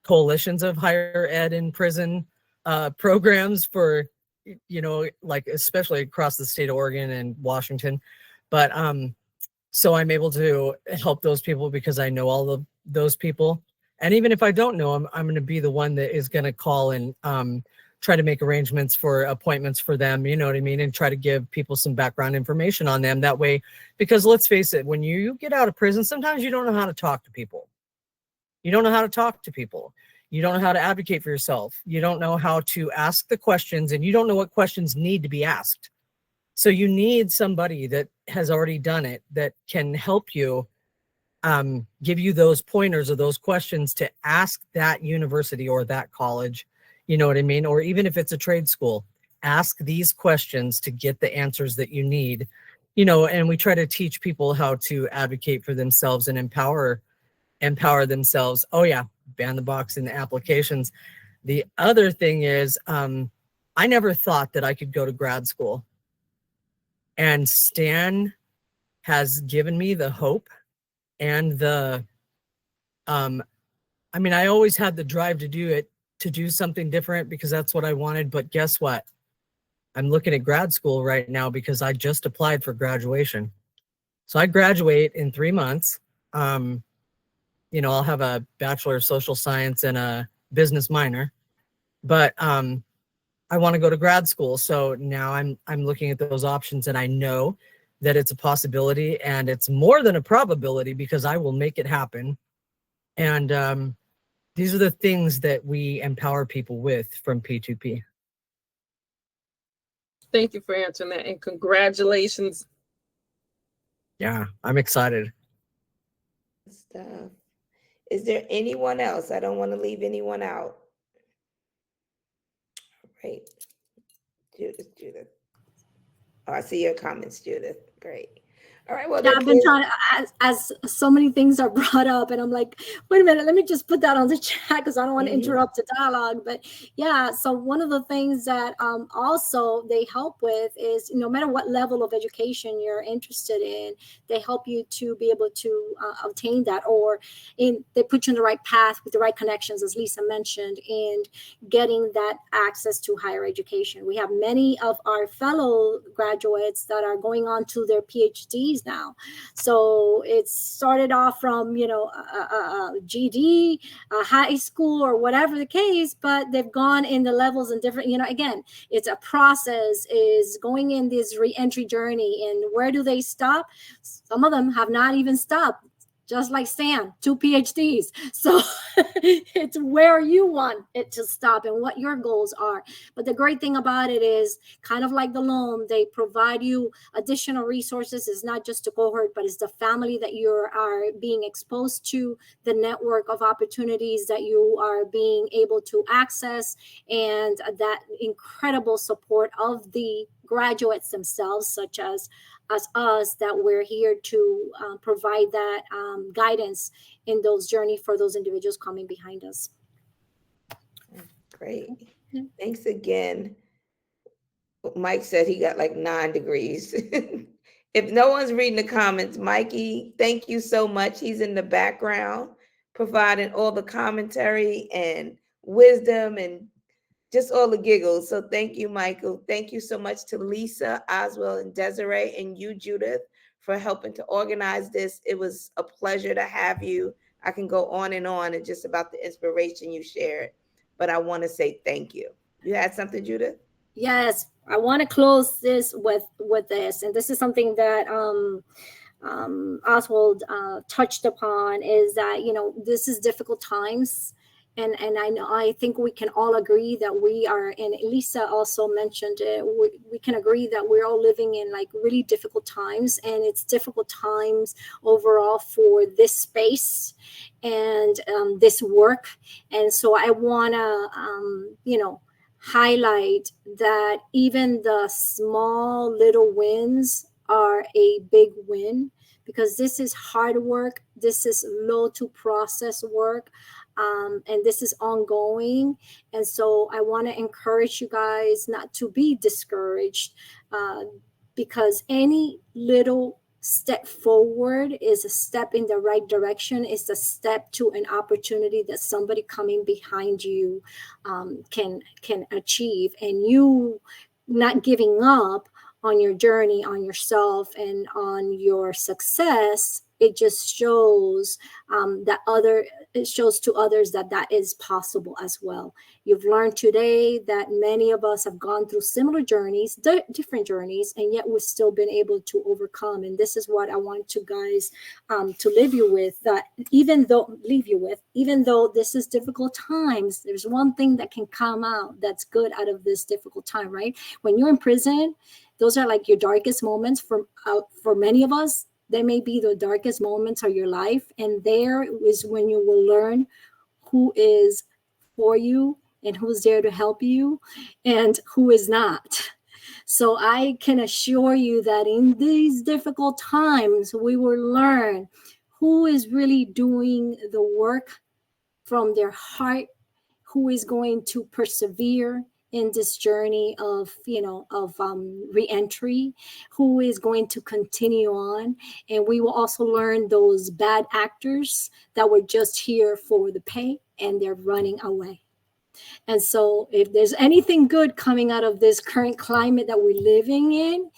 coalitions of higher ed and prison programs for, like especially across the state of Oregon and Washington. But so I'm able to help those people because I know all of those people. And even if I don't know them, I'm going to be the one that is going to call and try to make arrangements for appointments for them, you know what I mean? And try to give people some background information on them that way. Because let's face it, when you get out of prison, sometimes you don't know how to talk to people. You don't know how to talk to people. You don't know how to advocate for yourself. You don't know how to ask the questions, and you don't know what questions need to be asked. So you need somebody that has already done it that can help you give you those pointers or those questions to ask that university or that college, you know what I mean? Or even if it's a trade school, ask these questions to get the answers that you need, and we try to teach people how to advocate for themselves and empower themselves. Oh yeah, ban the box in the applications. The other thing is, I never thought that I could go to grad school. And Stan has given me the hope and I always had the drive to do it, to do something different because that's what I wanted. But guess what? I'm looking at grad school right now because I just applied for graduation. So I graduate in 3 months. I'll have a Bachelor of Social Science and a business minor, but I want to go to grad school. So now I'm looking at those options, and I know that it's a possibility, and it's more than a probability because I will make it happen. And these are the things that we empower people with from P2P. Thank you for answering that, and congratulations. Yeah, I'm excited. Stuff. Is there anyone else? I don't want to leave anyone out. Right. Judith. Oh, I see your comments, Judith. Great. All right. Well, yeah, I've been trying to, as so many things are brought up, and I'm like, wait a minute, let me just put that on the chat because I don't want to interrupt the dialogue. But yeah, so one of the things that also they help with is no matter what level of education you're interested in, they help you to be able to obtain that, or they put you in the right path with the right connections, as Lisa mentioned, and getting that access to higher education. We have many of our fellow graduates that are going on to their PhDs now. So it started off from, GD, high school, or whatever the case, but they've gone in the levels and different, again, it's a process, is going in this re-entry journey. And where do they stop? Some of them have not even stopped. Just like Stan, 2 PhDs. So it's where you want it to stop and what your goals are. But the great thing about it is, kind of like the LOHM, they provide you additional resources. It's not just a cohort, but it's the family that you are being exposed to, the network of opportunities that you are being able to access, and that incredible support of the graduates themselves, such as us, that we're here to provide that guidance in those journey for those individuals coming behind us. Great. Thanks again. Mike said he got like 9 degrees. If no one's reading the comments, Mikey, thank you so much. He's in the background. providing all the commentary and wisdom and just all the giggles. So thank you, Michael. Thank you so much to Lisa, Oswald, and Desiree, and you, Judith, for helping to organize this. It was a pleasure to have you. I can go on and just about the inspiration you shared, but I want to say thank you. You had something, Judith? Yes, I want to close this with this, and this is something that Oswald touched upon, is that, you know, this is difficult times. And I think we can all agree that we are, and Lisa also mentioned it, we can agree that we're all living in like really difficult times, and it's difficult times overall for this space and this work. And so I want to, highlight that even the small little wins are a big win, because this is hard work. This is low to process work. And this is ongoing. And so I want to encourage you guys not to be discouraged, because any little step forward is a step in the right direction. It's a step to an opportunity that somebody coming behind you can achieve. And you not giving up on your journey, on yourself, and on your success, it just shows it shows to others that is possible as well. You've learned today that many of us have gone through similar journeys, different journeys, and yet we've still been able to overcome. And this is what I want you guys to leave you with, that even though this is difficult times, there's one thing that can come out that's good out of this difficult time, right? When you're in prison, those are like your darkest moments for many of us. They may be the darkest moments of your life. And there is when you will learn who is for you and who's there to help you and who is not. So I can assure you that in these difficult times, we will learn who is really doing the work from their heart, who is going to persevere in this journey of re-entry, who is going to continue on. And we will also learn those bad actors that were just here for the pay and they're running away. And so if there's anything good coming out of this current climate that we're living in,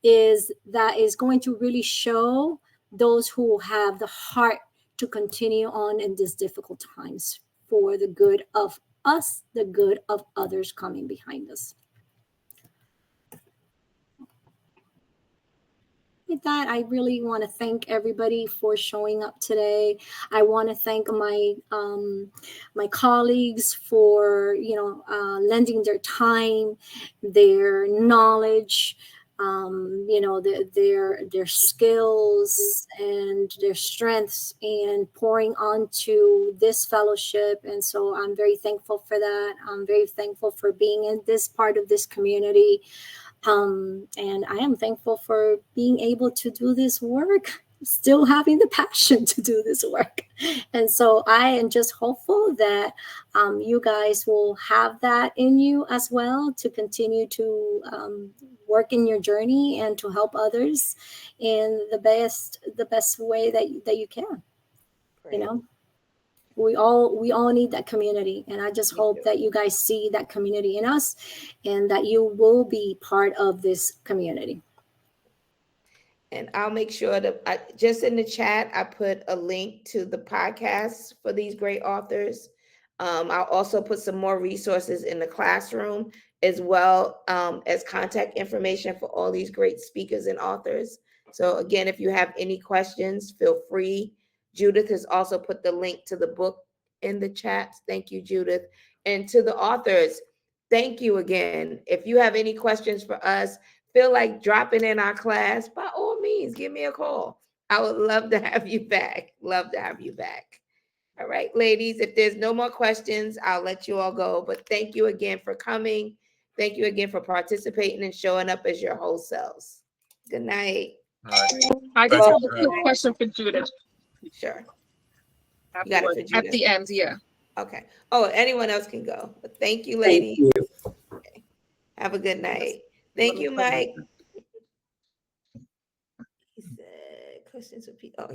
is that is going to really show those who have the heart to continue on in these difficult times for the good of us, the good of others coming behind us. With that, I really want to thank everybody for showing up today. I want to thank my colleagues for lending their time, their knowledge, their skills and their strengths, and pouring onto this fellowship. And so I'm very thankful for that. I'm very thankful for being in this part of this community. And I am thankful for being able to do this work, still having the passion to do this work. And so I am just hopeful that you guys will have that in you as well, to continue to work in your journey and to help others in the best way that you can. Great. We all need that community, and I just hope that you guys see that community in us and that you will be part of this community. And I'll make sure that just in the chat, I put a link to the podcast for these great authors. I'll also put some more resources in the classroom, as well as contact information for all these great speakers and authors. So again, if you have any questions, feel free. Judith has also put the link to the book in the chat. Thank you, Judith. And to the authors, thank you again. If you have any questions for us, feel like dropping in our class, by all means, give me a call. I would love to have you back. Love to have you back. All right, ladies, if there's no more questions, I'll let you all go. But thank you again for coming. Thank you again for participating and showing up as your whole selves. Good night. I just have a quick question for Judith. Sure. You got it for Judith? At the end, yeah. Okay. Oh, anyone else can go. But thank you, ladies. Thank you. Okay. Have a good night. Thank you, Mike. He said questions for people.